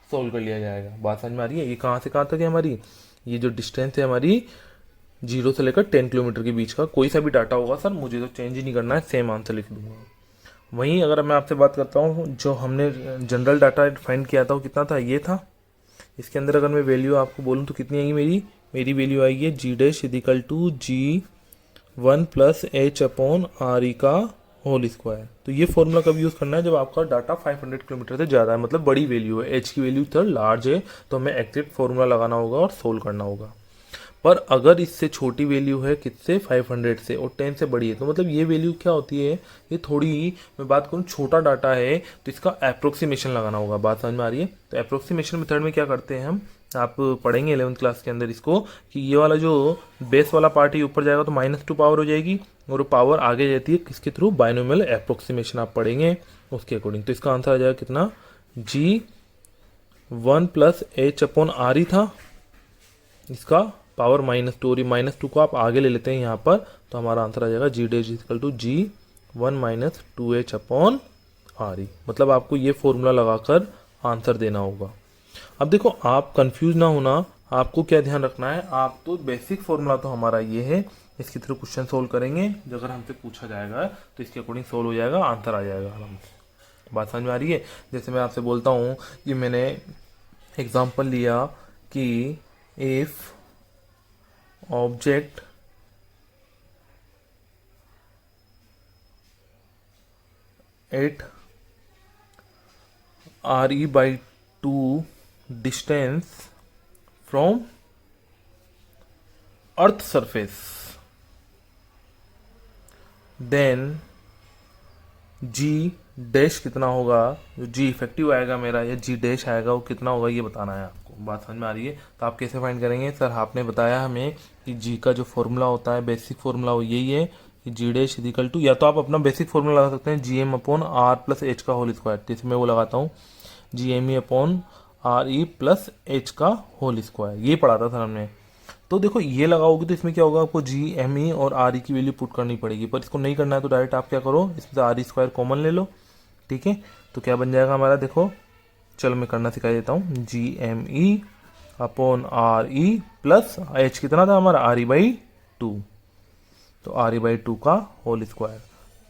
सोल्व कर लिया जाएगा। बात समझ में आ रही है। ये कहाँ से कहाँ तक है हमारी, ये जो डिस्टेंस है हमारी 0 से लेकर 10 किलोमीटर के बीच का, कोई सा भी डाटा होगा सर मुझे तो चेंज ही नहीं करना है, सेम आंसर लिख दूंगा। वहीं अगर मैं आपसे बात करता हूँ जो हमने जनरल डाटा फाइंड किया था वो कितना था, ये था। इसके अंदर अगर मैं वैल्यू आपको बोलूँ तो कितनी आएगी मेरी वैल्यू आएगी G dash equal to G 1 plus H upon R E का होल स्क्वायर। तो ये फॉर्मूला कब यूज़ करना है, जब आपका डाटा 500 किलोमीटर से ज़्यादा है, मतलब बड़ी वैल्यू है, एच की वैल्यू थोड़ा लार्ज है, तो हमें एक्जेक्ट फॉर्मूला लगाना होगा और सोल्व करना होगा। पर अगर इससे छोटी वैल्यू है किससे 500 से और 10 से बड़ी है, तो मतलब ये वैल्यू क्या होती है, ये थोड़ी मैं बात करूँ छोटा डाटा है, तो इसका अप्रोक्सीमेशन लगाना होगा। बात समझ में आ रही है। तो अप्रोक्सीमेशन मेथड में क्या करते हैं हम आप पढ़ेंगे 11th क्लास के अंदर इसको कि ये वाला जो बेस वाला पार्ट है ऊपर जाएगा तो -2 पावर हो जाएगी, और पावर आगे जाती है किसके थ्रू, बाइनोमियल अप्रोक्सीमेशन आप पढ़ेंगे उसके अकॉर्डिंग। तो इसका आंसर आ जाएगा कितना, G1 + h/r था, इसका पावर -2, और -2 को आप आगे ले लेते हैं यहाँ पर, तो हमारा आंसर आ जाएगा G' = G1 - 2h/r। मतलब आपको ये फॉर्मूला लगाकर आंसर देना होगा। अब देखो आप कंफ्यूज ना होना, आपको क्या ध्यान रखना है, आप तो बेसिक फॉर्मूला तो हमारा ये है, इसके थ्रू क्वेश्चन सोल्व करेंगे, जो अगर हमसे पूछा जाएगा तो इसके अकॉर्डिंग सोल्व हो जाएगा, आंसर आ जाएगा आराम से। बात समझ में आ रही है। जैसे मैं आपसे बोलता हूँ कि मैंने एग्जांपल लिया कि if object at RE/2 distance from earth surface, then G' कितना होगा, जो G इफेक्टिव आएगा मेरा या G' आएगा वो कितना होगा, ये बताना है आपको। बात समझ में आ रही है। तो आप कैसे फाइंड करेंगे, सर आपने बताया हमें कि G का जो फॉर्मूला होता है, बेसिक फॉर्मूला वो यही है कि G' = या तो आप अपना बेसिक फॉर्मूला लगा सकते हैं Gm/r + h का होल स्क्वायर। जैसे मैं वो लगाता हूँ Gme/re + h का होल स्क्वायर, ये पढ़ा था सर हमने। तो देखो ये लगाओगे तो इसमें क्या होगा, आपको Gme और re की वैल्यू पुट करनी पड़ेगी, पर इसको नहीं करना है तो डायरेक्ट आप क्या करो, इसमें से RE² कॉमन ले लो, ठीक है। तो क्या बन जाएगा हमारा, देखो चलो मैं करना सिखा देता हूँ, Gme/re + h कितना था हमारा, RE/2, तो RE/2 का होल स्क्वायर।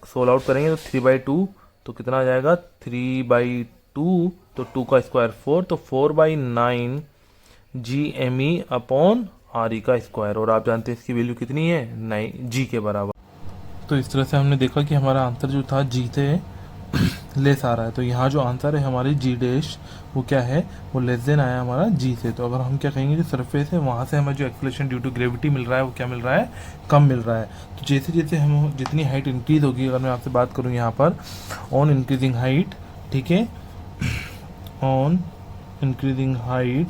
सोल्व आउट करेंगे तो 3/2, तो कितना आ जाएगा 3/2, तो 2 का स्क्वायर 4, तो 4/9 Gme/re का स्क्वायर, और आप जानते हैं इसकी वैल्यू कितनी है, 9 G के बराबर। तो इस तरह से हमने देखा कि हमारा आंसर जो था G से लेस आ रहा है, तो यहाँ जो आंसर है हमारी G' वो क्या है, वो लेस देन आया हमारा G से। तो अगर हम क्या कहेंगे, जो सरफेस है वहाँ से हमें जो एक्सेलरेशन ड्यू टू ग्रेविटी मिल रहा है वो क्या मिल रहा है, कम मिल रहा है। तो जैसे जैसे हम जितनी हाइट इंक्रीज होगी, अगर मैं आपसे बात करूँ यहाँ पर ऑन इंक्रीजिंग हाइट, ठीक है, ऑन इंक्रीजिंग हाइट,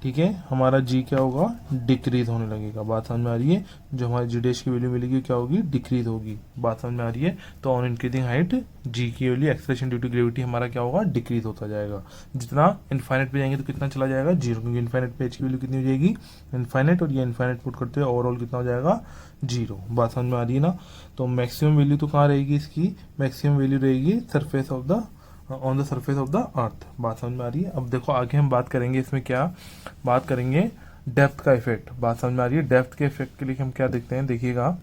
ठीक है, हमारा G क्या होगा, डिक्रीज होने लगेगा। बात समझ में आ रही है। जो हमारी G' की वैल्यू मिलेगी क्या होगी, डिक्रीज होगी। बात समझ में आ रही है। तो ऑन इंक्रीजिंग हाइट G की value, acceleration due to gravity हमारा क्या होगा, डिक्रीज होता जाएगा। जितना इनफाइनाइट पे जाएंगे तो कितना चला जाएगा, 0, क्योंकि इनफाइनाइट पे H की वैल्यू कितनी हो जाएगी, इनफाइनाइट, और ये इनफाइनाइट पुट करते हुए ओवरऑल कितना हो जाएगा, 0। बात समझ में आ रही है ना। तो मैक्सिमम वैल्यू तो कहाँ रहेगी इसकी, मैक्सिमम वैल्यू रहेगी surface of the on the surface of the earth. बात समझ में आ रही है। अब देखो आगे हम बात करेंगे, इसमें क्या बात करेंगे, डेप्थ का इफेक्ट। बात समझ में आ रही है। डेप्थ के इफेक्ट के लिए हम क्या देखते हैं, देखिएगा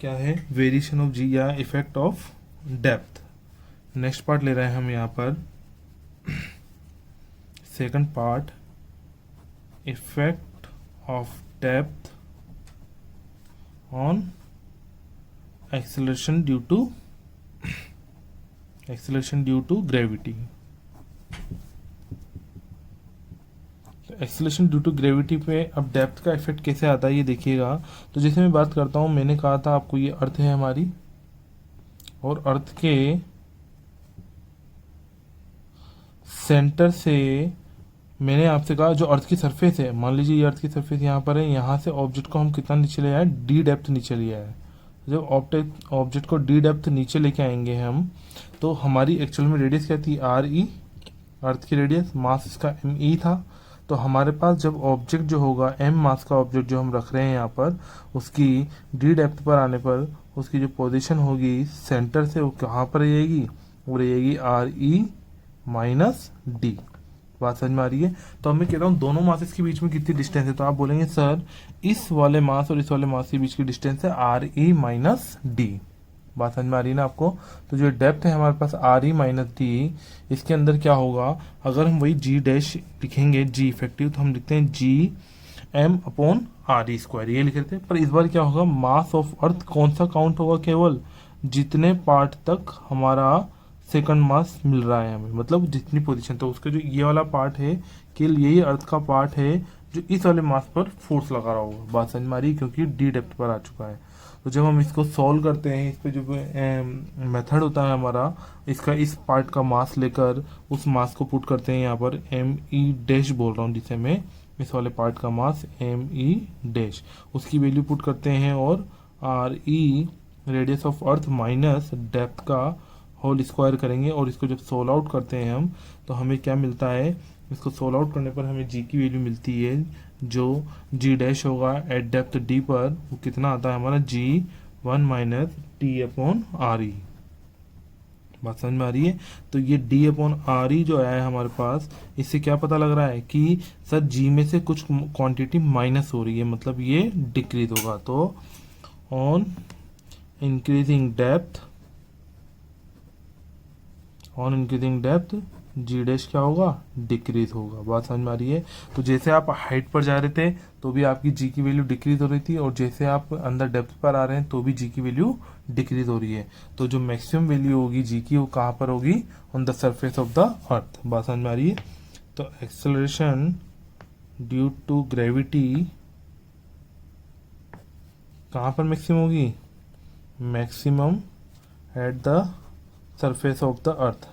क्या है, वेरिएशन ऑफ G या effect of depth. Next part ले रहे हैं हम यहाँ पर, second part, effect of depth on acceleration due to gravity. Acceleration due to gravity पे अब डेप्थ का इफेक्ट कैसे आता है ये देखिएगा। तो जैसे मैं बात करता हूँ, मैंने कहा था आपको ये अर्थ है हमारी, और अर्थ के सेंटर से मैंने आपसे कहा जो अर्थ की सरफेस है, मान लीजिए ये अर्थ की सरफेस यहाँ पर है, यहाँ से ऑब्जेक्ट को हम कितना नीचे ले आए, D डेप्थ नीचे लिया है। जब ऑब्जेक्ट को D डेप्थ नीचे लेके आएंगे हम, तो हमारी एक्चुअल में रेडियस क्या थी, RE, अर्थ की रेडियस, मास इसका ME था। तो हमारे पास जब ऑब्जेक्ट जो होगा, M मास का ऑब्जेक्ट जो हम रख रहे हैं यहाँ पर, उसकी D डेप्थ पर आने पर उसकी जो पोजीशन होगी सेंटर से, वो कहाँ पर रहेगी, वो रहेगी RE - D। बात समझ में आ रही है। तो अब मैं कह रहा हूँ दोनों मासेस के बीच में कितनी डिस्टेंस है, तो आप बोलेंगे सर इस वाले मास और इस वाले मास के बीच की डिस्टेंस है RE - D। बात समझ में आ रही है ना आपको। तो जो डेप्थ है हमारे पास RE - D, इसके अंदर क्या होगा, अगर हम वही G' लिखेंगे, G इफेक्टिव, तो हम लिखते हैं Gm/re², ये लिख रहे थे। पर इस बार क्या होगा, मास ऑफ अर्थ कौन सा काउंट होगा, केवल जितने पार्ट तक हमारा सेकंड मास मिल रहा है हमें, मतलब जितनी पोजीशन। तो उसका जो ये वाला पार्ट है, केवल यही अर्थ का पार्ट है जो इस वाले मास पर फोर्स लगा रहा होगा। बात समझ में आ रही है, क्योंकि D डेप्थ पर आ चुका है। तो जब हम इसको सॉल्व करते हैं, इस पे जो मेथड होता है हमारा, इसका इस पार्ट का मास लेकर उस मास को पुट करते हैं यहाँ पर, एम ई डैश बोल रहा हूँ जिसे मैं, इस वाले पार्ट का मास एम ई डैश, उसकी वैल्यू पुट करते हैं, और are E radius of earth minus depth का होल स्क्वायर करेंगे, और इसको जब सोल्व आउट करते हैं हम, तो हमें क्या मिलता है, इसको सोल्व आउट करने पर हमें जी की वैल्यू मिलती है, जो जी डैश होगा एट डेप्थ डी पर, वो कितना आता है हमारा, जी 1 माइनस टी अपॉन आर ई। बात समझ में आ रही है? तो ये डी अपॉन आर ई जो आया है हमारे पास, इससे क्या पता लग रहा है कि सर जी में से कुछ क्वांटिटी माइनस हो रही है, मतलब ये डिक्रीज होगा। तो on increasing depth, on increasing depth G dash क्या होगा, डिक्रीज होगा। बात समझ में आ रही है? तो जैसे आप हाइट पर जा रहे थे तो भी आपकी जी की वैल्यू डिक्रीज हो रही थी, और जैसे आप अंदर डेप्थ पर आ रहे हैं तो भी जी की वैल्यू डिक्रीज हो रही है। तो जो मैक्सिमम वैल्यू होगी जी की, वो कहाँ पर होगी, on the surface of the earth. बात समझ में आ रही है? तो एक्सेलरेशन ड्यू टू ग्रेविटी कहाँ पर मैक्सिमम होगी, maximum at the surface of the earth.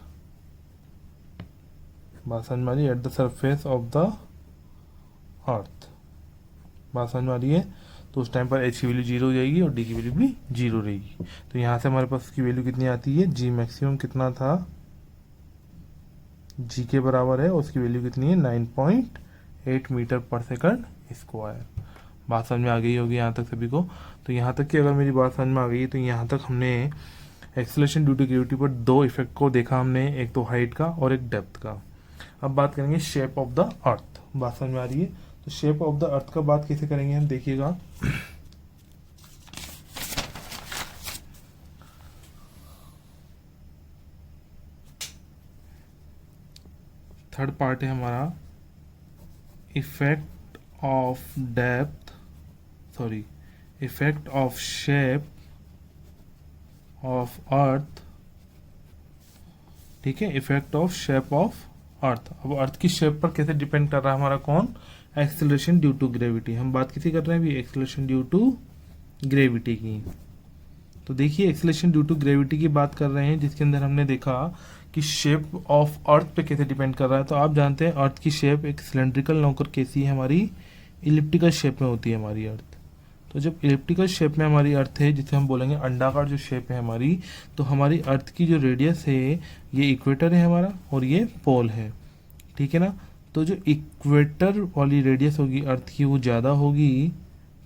बात समझ में आ रही है? At the surface of the earth. बात समझ में आ रही है? तो उस टाइम पर एच की वैल्यू जीरो हो जाएगी और डी की वैल्यू भी जीरो रहेगी। तो यहाँ से हमारे पास उसकी वैल्यू कितनी आती है, जी मैक्सिमम कितना था, जी के बराबर है, उसकी वैल्यू कितनी है, 9.8 मीटर पर सेकंड स्क्वायर। बात समझ में आ गई होगी यहाँ तक सभी को? तो यहाँ तक की अगर मेरी बात समझ में आ गई, तो यहाँ तक हमने एक्सेलरेशन ड्यू टू ग्रेविटी पर दो इफेक्ट को देखा हमने, एक तो हाइट का और एक डेप्थ का। अब बात करेंगे शेप ऑफ द अर्थ। बात समझ में आ रही है? तो शेप ऑफ द अर्थ का बात कैसे करेंगे हम, देखिएगा। थर्ड पार्ट है हमारा effect of depth, sorry, effect of shape of अर्थ। ठीक है, इफेक्ट ऑफ शेप ऑफ अर्थ। अब अर्थ की शेप पर कैसे डिपेंड कर रहा है हमारा कौन, एक्सेलरेशन ड्यू टू ग्रेविटी। हम बात किसी कर रहे हैं अभी, एक्सेलरेशन ड्यू टू ग्रेविटी की। तो देखिए, एक्सेलरेशन ड्यू टू ग्रेविटी की बात कर रहे हैं, जिसके अंदर हमने देखा कि शेप ऑफ अर्थ पे कैसे डिपेंड कर रहा है। तो आप जानते हैं अर्थ की शेप एक सिलेंड्रिकल ना होकर कैसी है हमारी, इलिप्टिकल शेप में होती है हमारी अर्थ। तो जब इलिप्टिकल शेप में हमारी अर्थ है, जिसे हम बोलेंगे अंडाकार जो शेप है हमारी, तो हमारी अर्थ की जो रेडियस है, ये इक्वेटर है हमारा और ये पोल है। ठीक है ना? तो जो इक्वेटर वाली रेडियस होगी अर्थ की, वो ज़्यादा होगी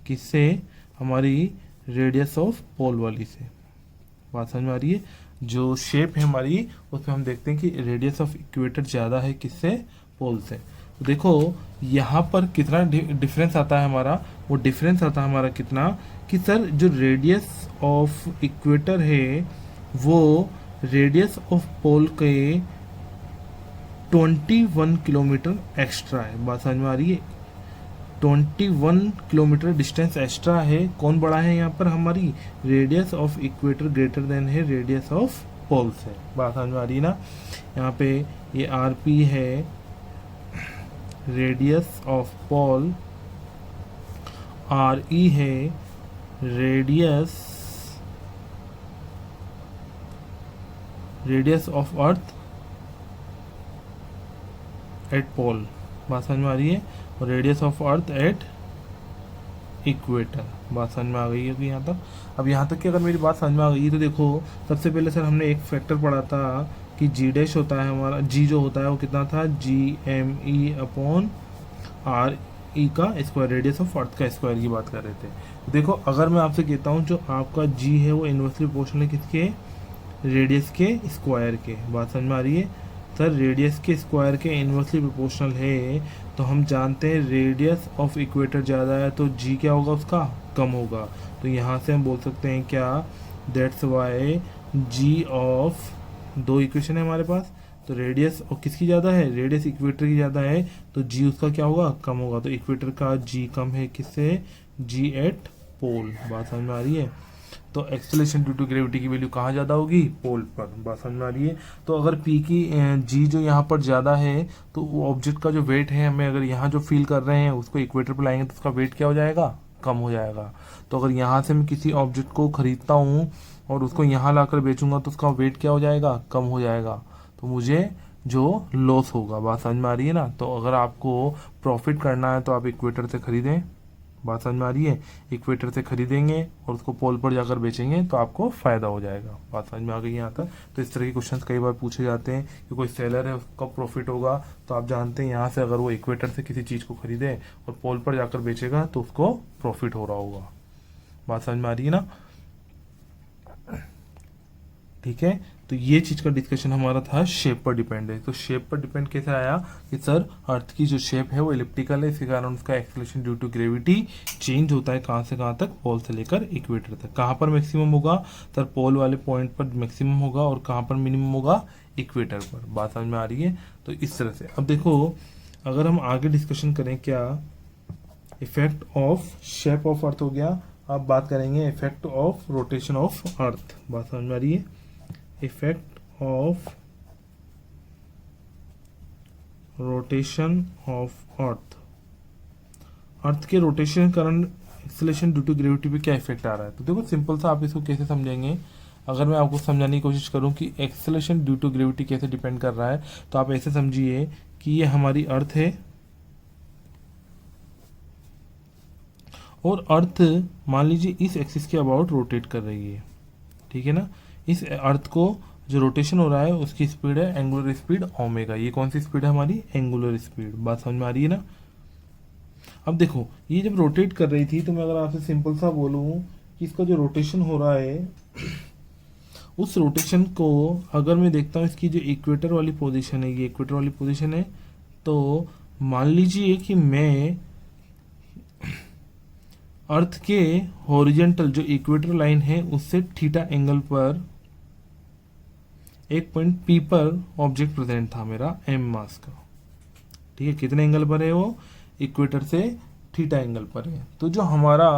किससे, हमारी रेडियस ऑफ पोल वाली से। बात समझ में आ रही है? जो शेप है हमारी, उसमें हम देखते हैं कि रेडियस ऑफ इक्वेटर ज़्यादा है किससे, पोल से। तो देखो यहाँ पर कितना डिफरेंस आता है हमारा, वो डिफरेंस आता है हमारा कितना, कि सर जो रेडियस ऑफ इक्वेटर है वो रेडियस ऑफ पोल के 21 किलोमीटर एक्स्ट्रा है। बात समझ में आ रही है? 21 किलोमीटर डिस्टेंस एक्स्ट्रा है। कौन बड़ा है यहाँ पर, हमारी radius of equator greater than है रेडियस ऑफ पोल से। बात समझ में आ रही है ना? यहाँ पे ये आर पी है radius of pole, R E है radius of earth at pole. बात समझ में आ रही है? और radius of earth at equator. बात समझ में आ गई होगी यहाँ तक? अब यहाँ तक कि अगर मेरी बात समझ में आ गई, तो देखो सबसे पहले सर हमने एक फैक्टर पढ़ा था कि जी डैश होता है हमारा, जी जो होता है वो कितना था, G M E upon R E का स्क्वायर, रेडियस ऑफ अर्थ का स्क्वायर की बात कर रहे थे। तो देखो अगर मैं आपसे कहता हूँ जो आपका जी है वो इन्वर्सली प्रोपोर्शनल है किसके, रेडियस के स्क्वायर के। बात समझ में आ रही है? सर रेडियस के स्क्वायर के इन्वर्सली प्रोपोर्शनल है, तो हम जानते हैं रेडियस ऑफ इक्वेटर ज़्यादा है तो जी क्या होगा, उसका कम होगा। तो यहाँ से हम बोल सकते हैं क्या, दैट्स वाई जी ऑफ, दो इक्वेशन है हमारे पास, तो रेडियस और किसकी ज़्यादा है, रेडियस इक्वेटर की ज़्यादा है, तो जी उसका क्या होगा, कम होगा। तो इक्वेटर का जी कम है किससे, जी एट पोल। बात समझ में आ रही है? तो एक्सेलरेशन ड्यू टू ग्रेविटी की वैल्यू कहाँ ज़्यादा होगी, पोल पर। बात समझ में आ रही है? तो अगर पी की जी जो यहाँ पर ज़्यादा है, तो वो ऑब्जेक्ट का जो वेट है, हमें अगर यहाँ जो फील कर रहे हैं उसको इक्वेटर पर लाएंगे तो उसका वेट क्या हो जाएगा, कम हो जाएगा। तो अगर यहाँ से मैं किसी ऑब्जेक्ट को खरीदता हूँ और उसको यहाँ लाकर बेचूंगा तो उसका वेट क्या हो जाएगा, कम हो जाएगा, तो मुझे जो लॉस होगा। बात समझ में आ रही है ना। तो अगर आपको प्रॉफिट करना है तो आप इक्वेटर से खरीदें। बात समझ में आ रही है। इक्वेटर से खरीदेंगे और उसको पोल पर जाकर बेचेंगे तो आपको फायदा हो जाएगा। बात समझ में आ गई यहाँ तक। तो इस तरह के क्वेश्चंस कई बार पूछे जाते हैं कि कोई सेलर है उसका प्रॉफिट होगा, तो आप जानते हैं यहाँ से अगर वो इक्वेटर से किसी चीज को खरीदे और पोल पर जाकर बेचेगा तो उसको प्रॉफिट हो रहा होगा। बात समझ में आ रही है ना। ठीक है। तो ये चीज का डिस्कशन हमारा था शेप पर डिपेंड है। तो शेप पर डिपेंड कैसे आया कि सर अर्थ की जो शेप है वो इलिप्टिकल है, इसके कारण उसका acceleration due to gravity change होता है कहाँ से कहाँ तक, पोल से लेकर इक्वेटर तक। कहाँ पर मैक्सिमम होगा सर, पोल वाले पॉइंट पर मैक्सिमम होगा, और कहाँ पर मिनिमम होगा, इक्वेटर पर। बात समझ में आ रही है। तो इस तरह से अब देखो, अगर हम आगे डिस्कशन करें, क्या effect of shape of earth हो गया, अब बात करेंगे effect of rotation of earth. बात समझ में आ रही है। Effect of rotation of earth. Earth के रोटेशन के कारण एक्सेलरेशन ड्यू टू ग्रेविटी पे क्या इफेक्ट आ रहा है। तो देखो सिंपल सा, आप इसको कैसे समझेंगे। अगर मैं आपको समझाने की कोशिश करूं कि एक्सेलरेशन ड्यू टू ग्रेविटी कैसे डिपेंड कर रहा है, तो आप ऐसे समझिए कि ये हमारी अर्थ है और अर्थ मान लीजिए इस एक्सिस के अबाउट रोटेट कर रही है। ठीक है ना। इस अर्थ को जो रोटेशन हो रहा है उसकी स्पीड है एंगुलर स्पीड ओमेगा। ये कौन सी स्पीड है हमारी, एंगुलर स्पीड। बात समझ में आ रही है ना। अब देखो ये जब रोटेट कर रही थी, तो मैं अगर आपसे सिंपल सा बोलूं कि इसका जो रोटेशन हो रहा है उस रोटेशन को अगर मैं देखता हूं, इसकी जो इक्वेटर वाली पोजीशन है, ये इक्वेटर वाली पोजीशन है, तो मान लीजिए कि मैं अर्थ के हॉरिजेंटल जो इक्वेटर लाइन है उससे थीटा एंगल पर एक पॉइंट पी पर ऑब्जेक्ट प्रेजेंट था मेरा एम मास का। ठीक है। कितने एंगल पर है वो, इक्वेटर से थीटा एंगल पर है। तो जो हमारा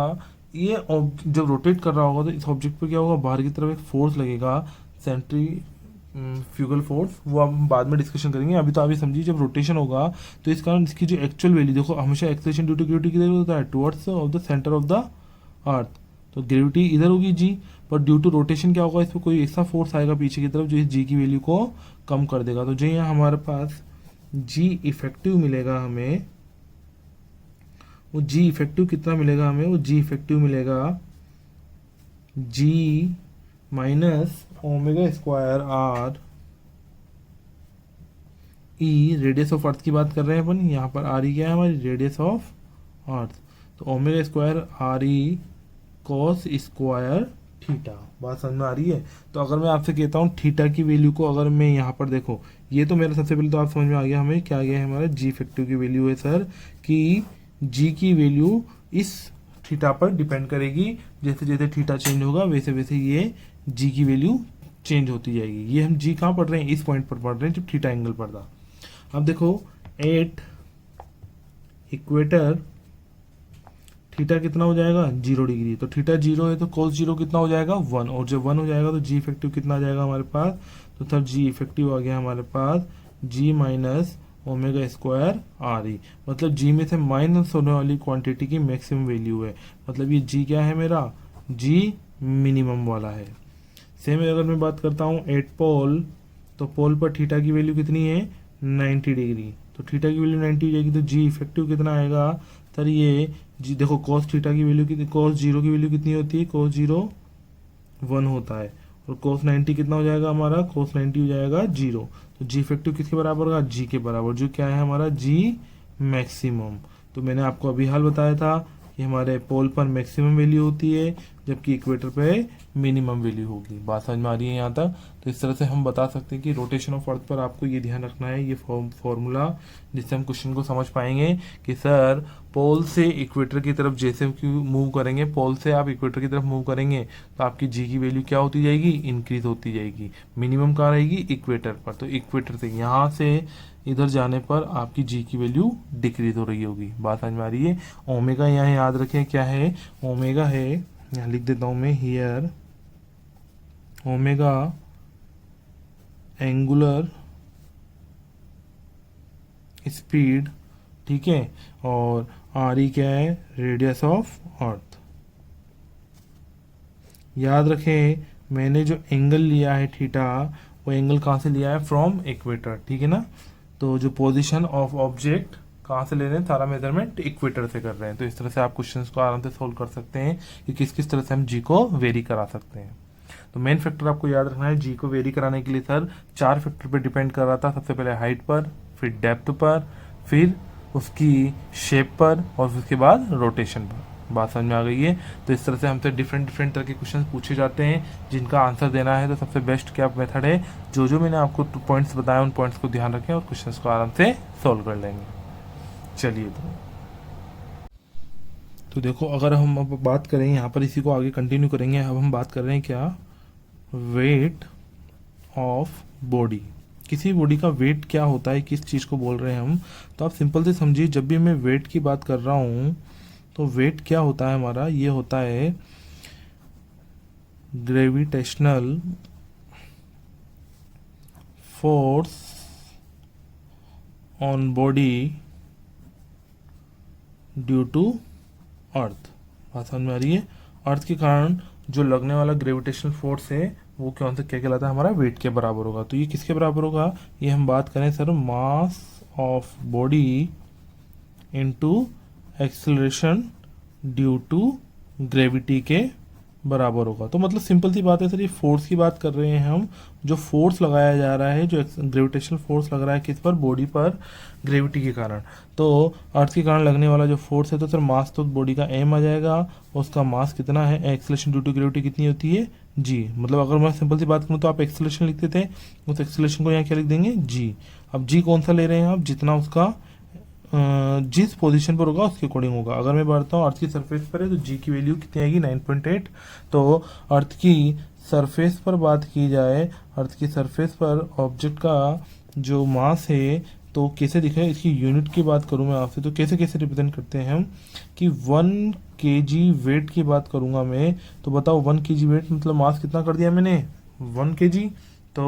ये जब रोटेट कर रहा होगा तो इस ऑब्जेक्ट पर क्या होगा, बाहर की तरफ एक फोर्स लगेगा, सेंट्री फ्यूगल फोर्स, वो हम बाद में डिस्कशन करेंगे। अभी तो आप ये समझिए जब रोटेशन होगा तो इस कारण इसकी जो एक्चुअल वैल्यू, देखो हमेशा एक्सेलरेशन ड्यू टू ग्रेविटी किधर होता है, towards of the centre of the earth. तो ग्रेविटी इधर होगी जी, पर ड्यू टू रोटेशन क्या होगा, इस पर कोई ऐसा फोर्स आएगा पीछे की तरफ जो इस जी की वैल्यू को कम कर देगा। तो जो यहाँ हमारे पास जी इफेक्टिव मिलेगा हमें, वो जी इफेक्टिव कितना मिलेगा हमें, वो जी इफेक्टिव मिलेगा G minus omega square R E, radius of earth की बात कर रहे हैं अपन, यहाँ पर आर ई क्या है हमारी, रेडियस ऑफ अर्थ। तो omega square R E cos square theta. बात समझ में आ रही है। तो अगर मैं आपसे कहता हूँ थीटा की वैल्यू को अगर मैं यहाँ पर देखो, ये तो मेरा सबसे पहले तो आप समझ में आ गया हमें क्या आ गया है, हमारा जी इफेक्टिव की वैल्यू है सर, कि जी की वैल्यू इस थीटा पर डिपेंड करेगी। जैसे जैसे थीटा चेंज होगा वैसे वैसे ये जी की वैल्यू चेंज होती जाएगी। ये हम जी कहाँ पढ़ रहे हैं, इस पॉइंट पर पढ़ रहे हैं जब थीटा एंगल पर था। अब देखो एट इक्वेटर थीटा कितना हो जाएगा, 0 डिग्री। तो थीटा 0 है तो cos 0 कितना हो जाएगा, 1। और जब 1 हो जाएगा तो जी इफेक्टिव कितना आ जाएगा हमारे पास, तो तब जी इफेक्टिव आ गया हमारे पास G minus omega square R E. मतलब जी में से माइनस होने वाली क्वांटिटी की मैक्सिमम वैल्यू है। मतलब ये जी क्या है मेरा, जी मिनिमम वाला है। सेम अगर मैं बात करता हूँ एट पोल, तो पोल पर थीटा की वैल्यू कितनी है, 90 डिग्री। तो थीटा की वैल्यू 90 हो जाएगी तो जी इफेक्टिव कितना आएगा सर, ये जी देखो cos थीटा की वैल्यू कितनी, cos 0 की वैल्यू कितनी होती है, cos 0 1 होता है, और cos 90 कितना हो जाएगा हमारा, cos 90 हो जाएगा 0। तो जी इफेक्टिव किसके बराबर होगा, जी के बराबर, जो क्या है हमारा जी मैक्सिमम। तो मैंने आपको अभी हाल बताया था कि हमारे पोल पर मैक्सिमम वैल्यू होती है जबकि इक्वेटर पे मिनिमम वैल्यू होगी। बात समझ में आ रही है यहाँ तक। तो इस तरह से हम बता सकते हैं कि रोटेशन ऑफ अर्थ पर आपको ये ध्यान रखना है, ये फॉर्मूला, जिससे हम क्वेश्चन को समझ पाएंगे कि सर पोल से इक्वेटर की तरफ जैसे मूव करेंगे, पोल से आप इक्वेटर की तरफ मूव करेंगे तो आपकी जी की वैल्यू क्या होती जाएगी, इंक्रीज होती जाएगी। मिनिमम कहाँ रहेगी, इक्वेटर पर। तो इक्वेटर से यहाँ से इधर जाने पर आपकी जी की वैल्यू डिक्रीज हो रही होगी। बात समझ में आ रही है। ओमेगा यहाँ याद रखें क्या है, ओमेगा है, यहाँ लिख देता हूँ मैं, हियर ओमेगा एंगुलर स्पीड, ठीक है, और आर ई क्या है, रेडियस ऑफ अर्थ। याद रखें मैंने जो एंगल लिया है थीटा, वो एंगल कहाँ से लिया है, फ्रॉम इक्वेटर, ठीक है ना। तो जो पोजीशन ऑफ ऑब्जेक्ट कहाँ से ले रहे हैं, सारा मेजरमेंट इक्वेटर से कर रहे हैं। तो इस तरह से आप क्वेश्चंस को आराम से सोल्व कर सकते हैं कि किस किस तरह से हम जी को वेरी करा सकते हैं। तो मेन फैक्टर आपको याद रखना है, जी को वेरी कराने के लिए सर 4 फैक्टर पे डिपेंड कर रहा था। सबसे पहले हाइट पर, फिर डेप्थ पर, फिर उसकी शेप पर, और उसके बाद रोटेशन पर। बात समझ में आ गई है। तो इस तरह से हमसे डिफरेंट डिफरेंट तरह के क्वेश्चन पूछे जाते हैं, जिनका आंसर देना है। तो सबसे बेस्ट क्या मेथड है, जो मैंने आपको पॉइंट्स बताया, उन पॉइंट्स को ध्यान रखें और क्वेश्चंस को आराम से सॉल्व कर लेंगे। चलिए तो देखो, अगर हम अब बात करें यहाँ पर, इसी को आगे कंटिन्यू करेंगे। अब हम बात कर रहे हैं क्या, वेट ऑफ बॉडी। किसी बॉडी का वेट क्या होता है, किस चीज़ को बोल रहे हैं हम। तो आप सिंपल से समझिए, जब भी मैं वेट की बात कर रहा हूँ तो वेट क्या होता है हमारा, ये होता है gravitational force on body due to earth. बात समझ में आ रही है। अर्थ के कारण जो लगने वाला ग्रेविटेशनल फोर्स है वो कौन सा क्या कहलाता है, हमारा वेट के बराबर होगा। तो ये किसके बराबर होगा, ये हम बात करें sir, mass of body into acceleration due to gravity के बराबर होगा। तो मतलब सिंपल सी बात है सर, ये फोर्स की बात कर रहे हैं हम। जो फोर्स लगाया जा रहा है, जो ग्रेविटेशनल फोर्स लग रहा है किस पर, बॉडी पर, ग्रेविटी के कारण। तो अर्थ के कारण लगने वाला जो फोर्स है, तो सर मास तो बॉडी का एम आ जाएगा, उसका मास कितना है, एक्सेलरेशन ड्यू टू ग्रेविटी कितनी होती है, जी। मतलब अगर मैं सिंपल सी बात करूँ तो आप एक्सेलरेशन लिखते थे, उस एक्सेलरेशन को यहाँ क्या लिख देंगे, जी। अब जी कौन सा ले रहे हैं आप, जितना उसका जिस पोजीशन पर होगा उसके अकॉर्डिंग होगा। अगर मैं बढ़ता हूँ अर्थ की सरफेस पर है तो जी की वैल्यू कितनी आएगी, 9.8। तो अर्थ की सरफेस पर बात की जाए, अर्थ की सरफेस पर ऑब्जेक्ट का जो मास है तो कैसे दिखे, इसकी यूनिट की बात करूँ मैं आपसे, तो कैसे कैसे रिप्रेजेंट करते हैं हम, कि 1 kg वेट की बात करूँगा मैं। तो बताओ 1 kg वेट मतलब मास कितना कर दिया मैंने, 1 kg। तो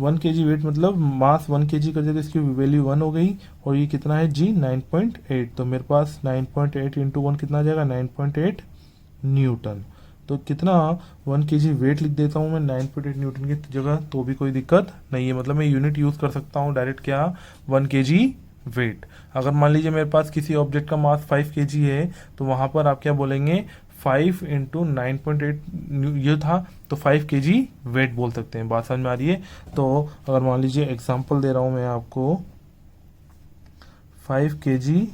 1 kg वेट मतलब मास 1 kg कर दिया, तो इसकी वैल्यू 1 हो गई। और ये कितना है जी, 9.8। तो मेरे पास 9.8 इंटू 1 कितना आ जाएगा, 9.8 न्यूटन। तो कितना 1 kg वेट लिख देता हूँ मैं 9.8 न्यूटन की जगह, तो भी कोई दिक्कत नहीं है। मतलब मैं यूनिट यूज़ कर सकता हूँ डायरेक्ट, क्या, 1 kg वेट। अगर मान लीजिए मेरे पास किसी ऑब्जेक्ट का मास 5 kg है, तो वहाँ पर आप क्या बोलेंगे, 5 इंटू 9.8 ये था, तो 5 kg वेट बोल सकते हैं। बात समझ में आ रही है। तो अगर मान लीजिए एग्जांपल दे रहा हूँ मैं आपको, 5 kg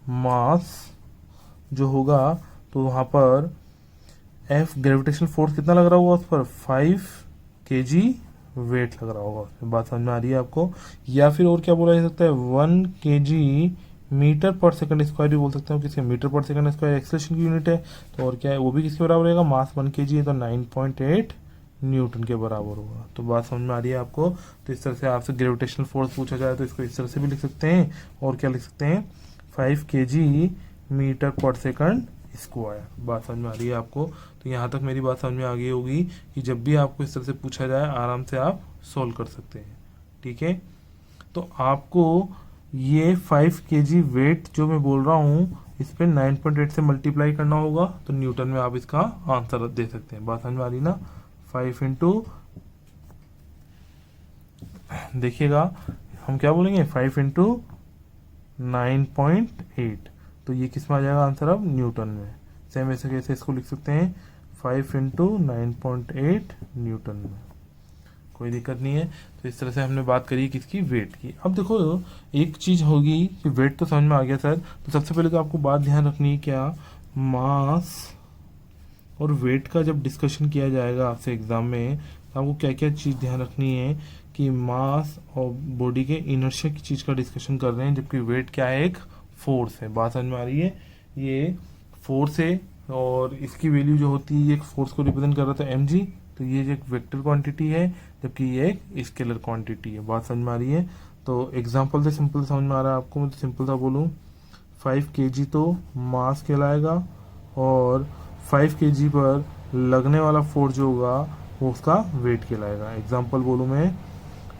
मास जो होगा, तो वहाँ पर एफ ग्रेविटेशनल फोर्स कितना लग रहा होगा उस पर, 5 kg वेट लग रहा होगा। बात समझ में आ रही है आपको। या फिर और क्या बोला जा सकता है, 1 kg मीटर पर सेकंड स्क्वायर भी बोल सकते हो, किसके, मीटर पर सेकंड स्क्वायर एक्सेलरेशन की यूनिट है। तो और क्या है, वो भी किसके बराबर रहेगा, मास 1 kg है तो 9.8 न्यूटन के बराबर होगा। तो बात समझ में आ रही है आपको। तो इस तरह से आपसे ग्रेविटेशनल फोर्स पूछा जाए तो इसको इस तरह से भी लिख सकते हैं। और क्या लिख सकते हैं, 5 kg मीटर पर सेकंड स्क्वायर। बात समझ में आ रही है आपको। तो यहाँ तक मेरी बात समझ में आ गई होगी कि जब भी आपको इस तरह से पूछा जाए आराम से आप सोल्व कर सकते हैं, ठीक है। तो आपको ये 5 kg वेट जो मैं बोल रहा हूँ, इस पे 9.8 से मल्टीप्लाई करना होगा, तो न्यूटन में आप इसका आंसर दे सकते हैं। बात समझ में आ रही ना। 5 इंटू, देखिएगा हम क्या बोलेंगे, 5 इंटू 9.8, तो ये किस में आ जाएगा आंसर, अब न्यूटन में। सेम ऐसे कैसे इसको लिख सकते हैं, 5 इंटू 9.8 न्यूटन में, कोई दिक्कत नहीं है। तो इस तरह से हमने बात करी किसकी, वेट की। अब देखो एक चीज़ होगी कि वेट तो समझ में आ गया सर, तो सबसे पहले तो आपको बात ध्यान रखनी है, क्या, मास और वेट का जब डिस्कशन किया जाएगा आपसे एग्जाम में, तो आपको क्या क्या चीज़ ध्यान रखनी है कि मास और बॉडी के इनर्शिया की चीज़ का डिस्कशन कर रहे हैं, जबकि वेट क्या है, एक फोर्स है। बात समझ में आ रही है। ये फोर्स है और इसकी वैल्यू जो होती है, ये एक फोर्स को रिप्रेजेंट कर रहा था mg, तो ये एक वेक्टर क्वांटिटी है, जबकि ये एक स्केलर क्वांटिटी है। बात समझ में आ रही है। तो एग्जांपल से सिंपल समझ में आ रहा है आपको, मैं तो सिंपल सा बोलूँ, 5 kg तो मास कहलाएगा, और 5 kg पर लगने वाला फोर्स जो होगा वो उसका वेट कहलाएगा। एग्जांपल बोलूँ मैं,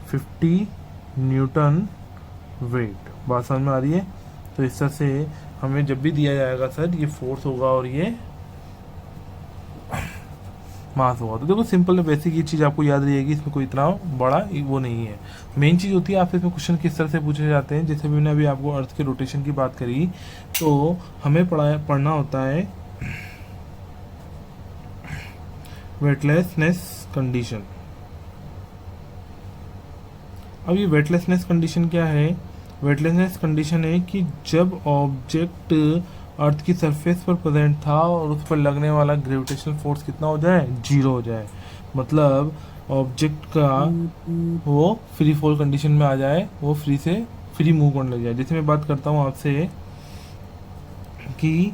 50 न्यूटन वेट। बात समझ में आ रही है। तो इस तरह से हमें जब भी दिया जाएगा सर ये फोर्स होगा और ये मास होगा। तो देखो सिंपल बेसिक ये चीज़ आपको याद रहेगी, इसमें कोई इतना बड़ा वो नहीं है। मेन चीज़ होती है आपसे इसमें क्वेश्चन किस तरह से पूछे जाते हैं। जैसे मैंने अभी आपको अर्थ के रोटेशन की बात करी, तो हमें पढ़ना होता है वेटलेसनेस कंडीशन। अब ये वेटलेसनेस कंडीशन क्या है? वेटलेसनेस कंडीशन है कि जब ऑब्जेक्ट अर्थ की सरफेस पर प्रेजेंट था और उस पर लगने वाला ग्रेविटेशनल फोर्स कितना हो जाए? जीरो हो जाए। मतलब ऑब्जेक्ट का वो फ्री फॉल कंडीशन में आ जाए, वो फ्री मूव करने लग जाए। जैसे मैं बात करता हूँ आपसे कि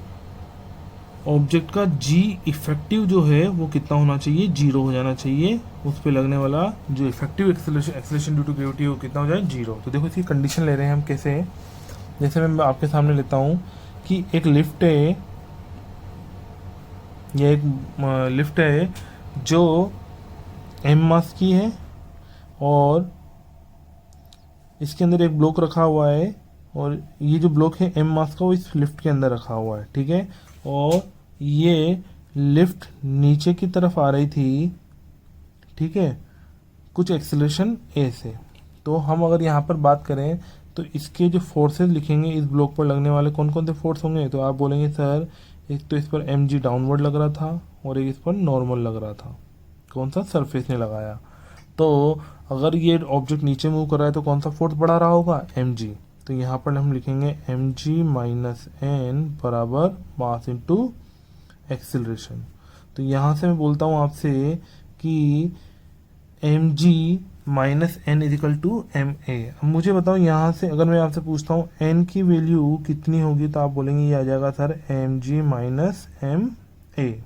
ऑब्जेक्ट का जी इफेक्टिव जो है वो कितना होना चाहिए? जीरो हो जाना चाहिए। उस पर लगने वाला जो effective acceleration due to gravity वो कितना हो जाए? जीरो। तो देखो इसकी कंडीशन ले रहे हैं हम कैसे। जैसे मैं आपके सामने लेता हूँ कि एक लिफ्ट है, या एक लिफ्ट है जो एम मास की है और इसके अंदर एक ब्लॉक रखा हुआ है, और ये जो ब्लॉक है एम मास का वो इस लिफ्ट के अंदर रखा हुआ है, ठीक है। और ये लिफ्ट नीचे की तरफ आ रही थी, ठीक है, कुछ एक्सेलरेशन ए से। तो हम अगर यहाँ पर बात करें तो इसके जो फोर्सेस लिखेंगे इस ब्लॉक पर लगने वाले कौन कौन से फोर्स होंगे, तो आप बोलेंगे सर एक तो इस पर एम जी डाउनवर्ड लग रहा था और एक इस पर नॉर्मल लग रहा था। कौन सा? सरफेस ने लगाया। तो अगर ये ऑब्जेक्ट नीचे मूव कर रहा है तो कौन सा फोर्स बढ़ा रहा होगा? M G. तो यहाँ पर हम लिखेंगे एम जी माइनस एन बराबर मास इंटू एक्सिलरेशन। तो यहाँ से मैं बोलता हूँ आपसे कि M G minus N equal to M A. अब मुझे बताओ यहाँ से अगर मैं आपसे पूछता हूँ एन की वैल्यू कितनी होगी, तो आप बोलेंगे ये आ जाएगा sir M G minus M A.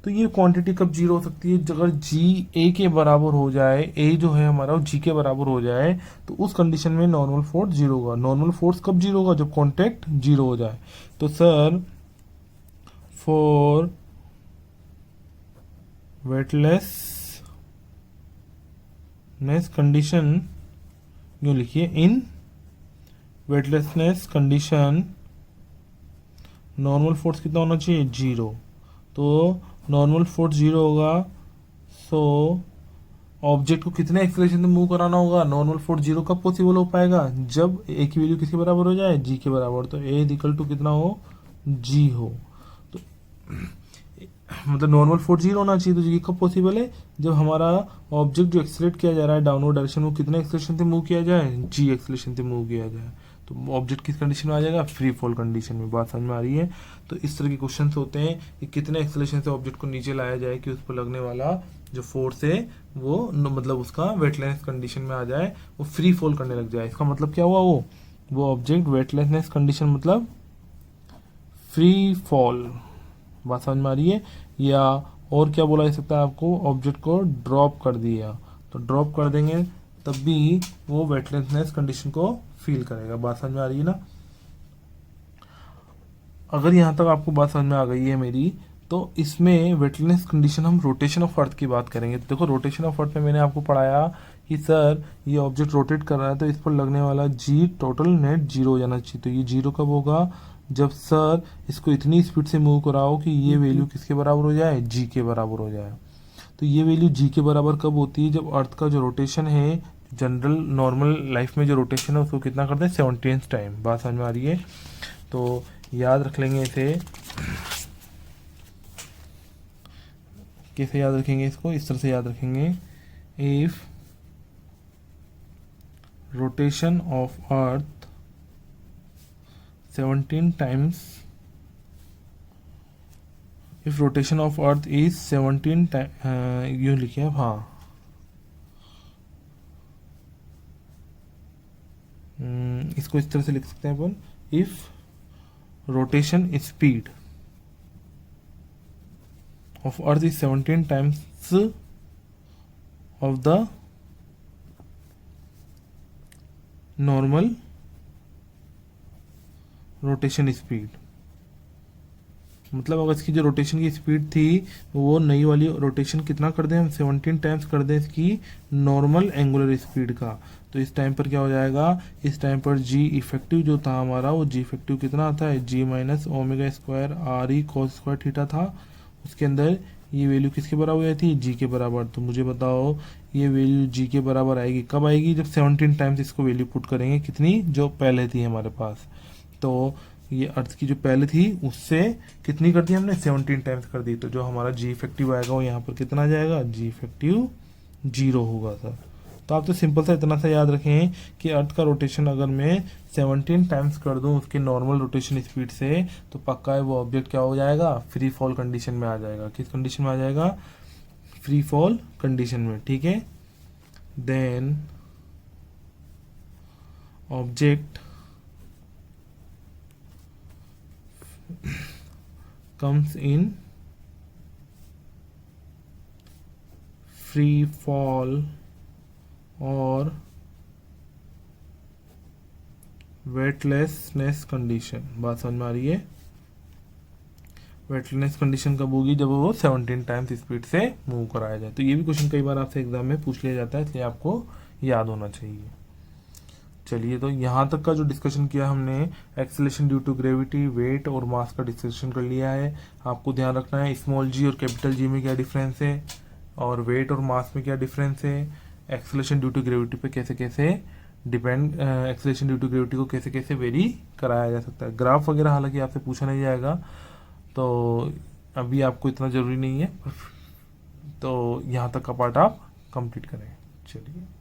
तो ये क्वांटिटी कब जीरो हो सकती है? अगर जी ए के बराबर हो जाए, ए जो है हमारा वो जी के बराबर हो जाए, तो उस कंडीशन में नॉर्मल फोर्स जीरो होगा। नॉर्मल फोर्स कब जीरो होगा? जब कांटेक्ट जीरो हो जाए। तो सर फॉर वेटलेसनेस कंडीशन यूँ लिखिए, इन वेटलेसनेस कंडीशन नॉर्मल फोर्स कितना होना चाहिए? जीरो। तो नॉर्मल फोर्स जीरो होगा, सो ऑब्जेक्ट को कितने एक्सेलरेशन से मूव कराना होगा? नॉर्मल फोर्स जीरो कब पॉसिबल हो पाएगा? जब ए की वैल्यू किसके बराबर हो जाए? जी के बराबर। तो ए इक्वल टू कितना हो? जी हो। तो मतलब नॉर्मल फोर्स जीरो होना चाहिए। तो जी कब पॉसिबल है? जब हमारा ऑब्जेक्ट जो एक्सेलरेट किया जा रहा है डाउनवर्ड डायरेक्शन में, कितने एक्सेलरेशन से मूव किया जाए? जी एक्सेलरेशन से मूव किया जाए। तो ऑब्जेक्ट किस कंडीशन में आ जाएगा? फ्री फॉल कंडीशन में। बात समझ में आ रही है? तो इस तरह के क्वेश्चन होते हैं कि कितने एक्सेलरेशन से ऑब्जेक्ट को नीचे लाया जाए कि उस पर लगने वाला जो फोर्स है वो मतलब उसका वेटलेसनेस कंडीशन में आ जाए, वो फ्री फॉल करने लग जाए। इसका मतलब क्या हुआ? वो ऑब्जेक्ट वेटलेसनेस कंडीशन मतलब फ्री फॉल। बात समझ में आ रही है? या और क्या बोला जा सकता है आपको? ऑब्जेक्ट को ड्रॉप कर दिया, तो ड्रॉप कर देंगे तब भी वो वेटलेसनेस कंडीशन को फील करेगा। बात समझ में आ रही है ना? अगर यहाँ तक आपको बात समझ में आ गई है मेरी, तो इसमें वेटलेसनेस कंडीशन हम रोटेशन ऑफ अर्थ की बात करेंगे। तो देखो रोटेशन ऑफ अर्थ में मैंने आपको पढ़ाया कि सर ये ऑब्जेक्ट रोटेट कर रहा है तो इस पर लगने वाला जी टोटल नेट जीरो हो जाना चाहिए। तो ये जीरो कब होगा? जब सर इसको इतनी स्पीड से मूव कराओ कि ये वैल्यू किसके बराबर हो जाए? जी के बराबर हो जाए। तो ये वैल्यू जी के बराबर कब होती है? जब अर्थ का जो रोटेशन है, जनरल नॉर्मल लाइफ में जो रोटेशन है उसको कितना करते हैं? 17 टाइम। बात समझ में आ रही है? तो याद रख लेंगे इसे। कैसे याद रखेंगे इसको? इस तरह से याद रखेंगे, if rotation of earth 17 times, if rotation of earth is 17 time, यूँ लिखिए आप, हाँ, इसको इस तरह से लिख सकते हैं अपन, if rotation speed of earth is 17 times of the normal rotation speed. मतलब अगर इसकी जो रोटेशन की स्पीड थी वो नई वाली रोटेशन कितना कर दें हम, 17 टाइम्स कर दें इसकी नॉर्मल एंगुलर स्पीड का, तो इस टाइम पर क्या हो जाएगा, इस टाइम पर जी इफेक्टिव जो था हमारा, वो जी इफेक्टिव कितना आता है, G minus omega square R E cos square theta था, उसके अंदर ये वैल्यू किसके बराबर आई थी, जी के बराबर। तो मुझे बताओ ये वैल्यू जी के बराबर आएगी कब आएगी, जब 17 टाइम्स इसको वैल्यू पुट करेंगे, कितनी, जो पहले थी हमारे पास। तो ये अर्थ की जो पहले थी उससे कितनी कर दी हमने, 17 टाइम्स कर दी, तो जो हमारा जी इफेक्टिव आएगा वो यहाँ पर कितना आ जाएगा, जी इफेक्टिव 0 होगा सर। तो आप तो सिंपल सा इतना सा याद रखें कि अर्थ का रोटेशन अगर मैं 17 टाइम्स कर दूं उसके नॉर्मल रोटेशन स्पीड से, तो पक्का है वो ऑब्जेक्ट क्या हो जाएगा, फ्री फॉल कंडीशन में आ जाएगा। किस कंडीशन में आ जाएगा, फ्री फॉल कंडीशन में, ठीक है। Then object comes in free fall और वेटलेसनेस कंडीशन। बात समझ में आ रही है। वेटलेसनेस कंडीशन कब होगी, जब वो 17 टाइम्स स्पीड से मूव कराया जाए। तो ये भी क्वेश्चन कई बार आपसे एग्जाम में पूछ लिया जाता है, इसलिए आपको याद होना चाहिए। चलिए, तो यहाँ तक का जो डिस्कशन किया हमने, acceleration due to gravity, weight और मास का डिस्कशन कर लिया है। आपको ध्यान रखना है स्मॉल जी और कैपिटल जी में क्या डिफरेंस है, और वेट और मास में क्या डिफरेंस है, एक्सेलेरेशन ड्यू टू ग्रेविटी पे कैसे कैसे depend, acceleration due to gravity को कैसे कैसे वेरी कराया जा सकता है। ग्राफ वगैरह हालांकि आपसे पूछा नहीं जाएगा, तो अभी आपको इतना ज़रूरी नहीं है, तो यहाँ तक का पार्ट आप कंप्लीट करें। चलिए।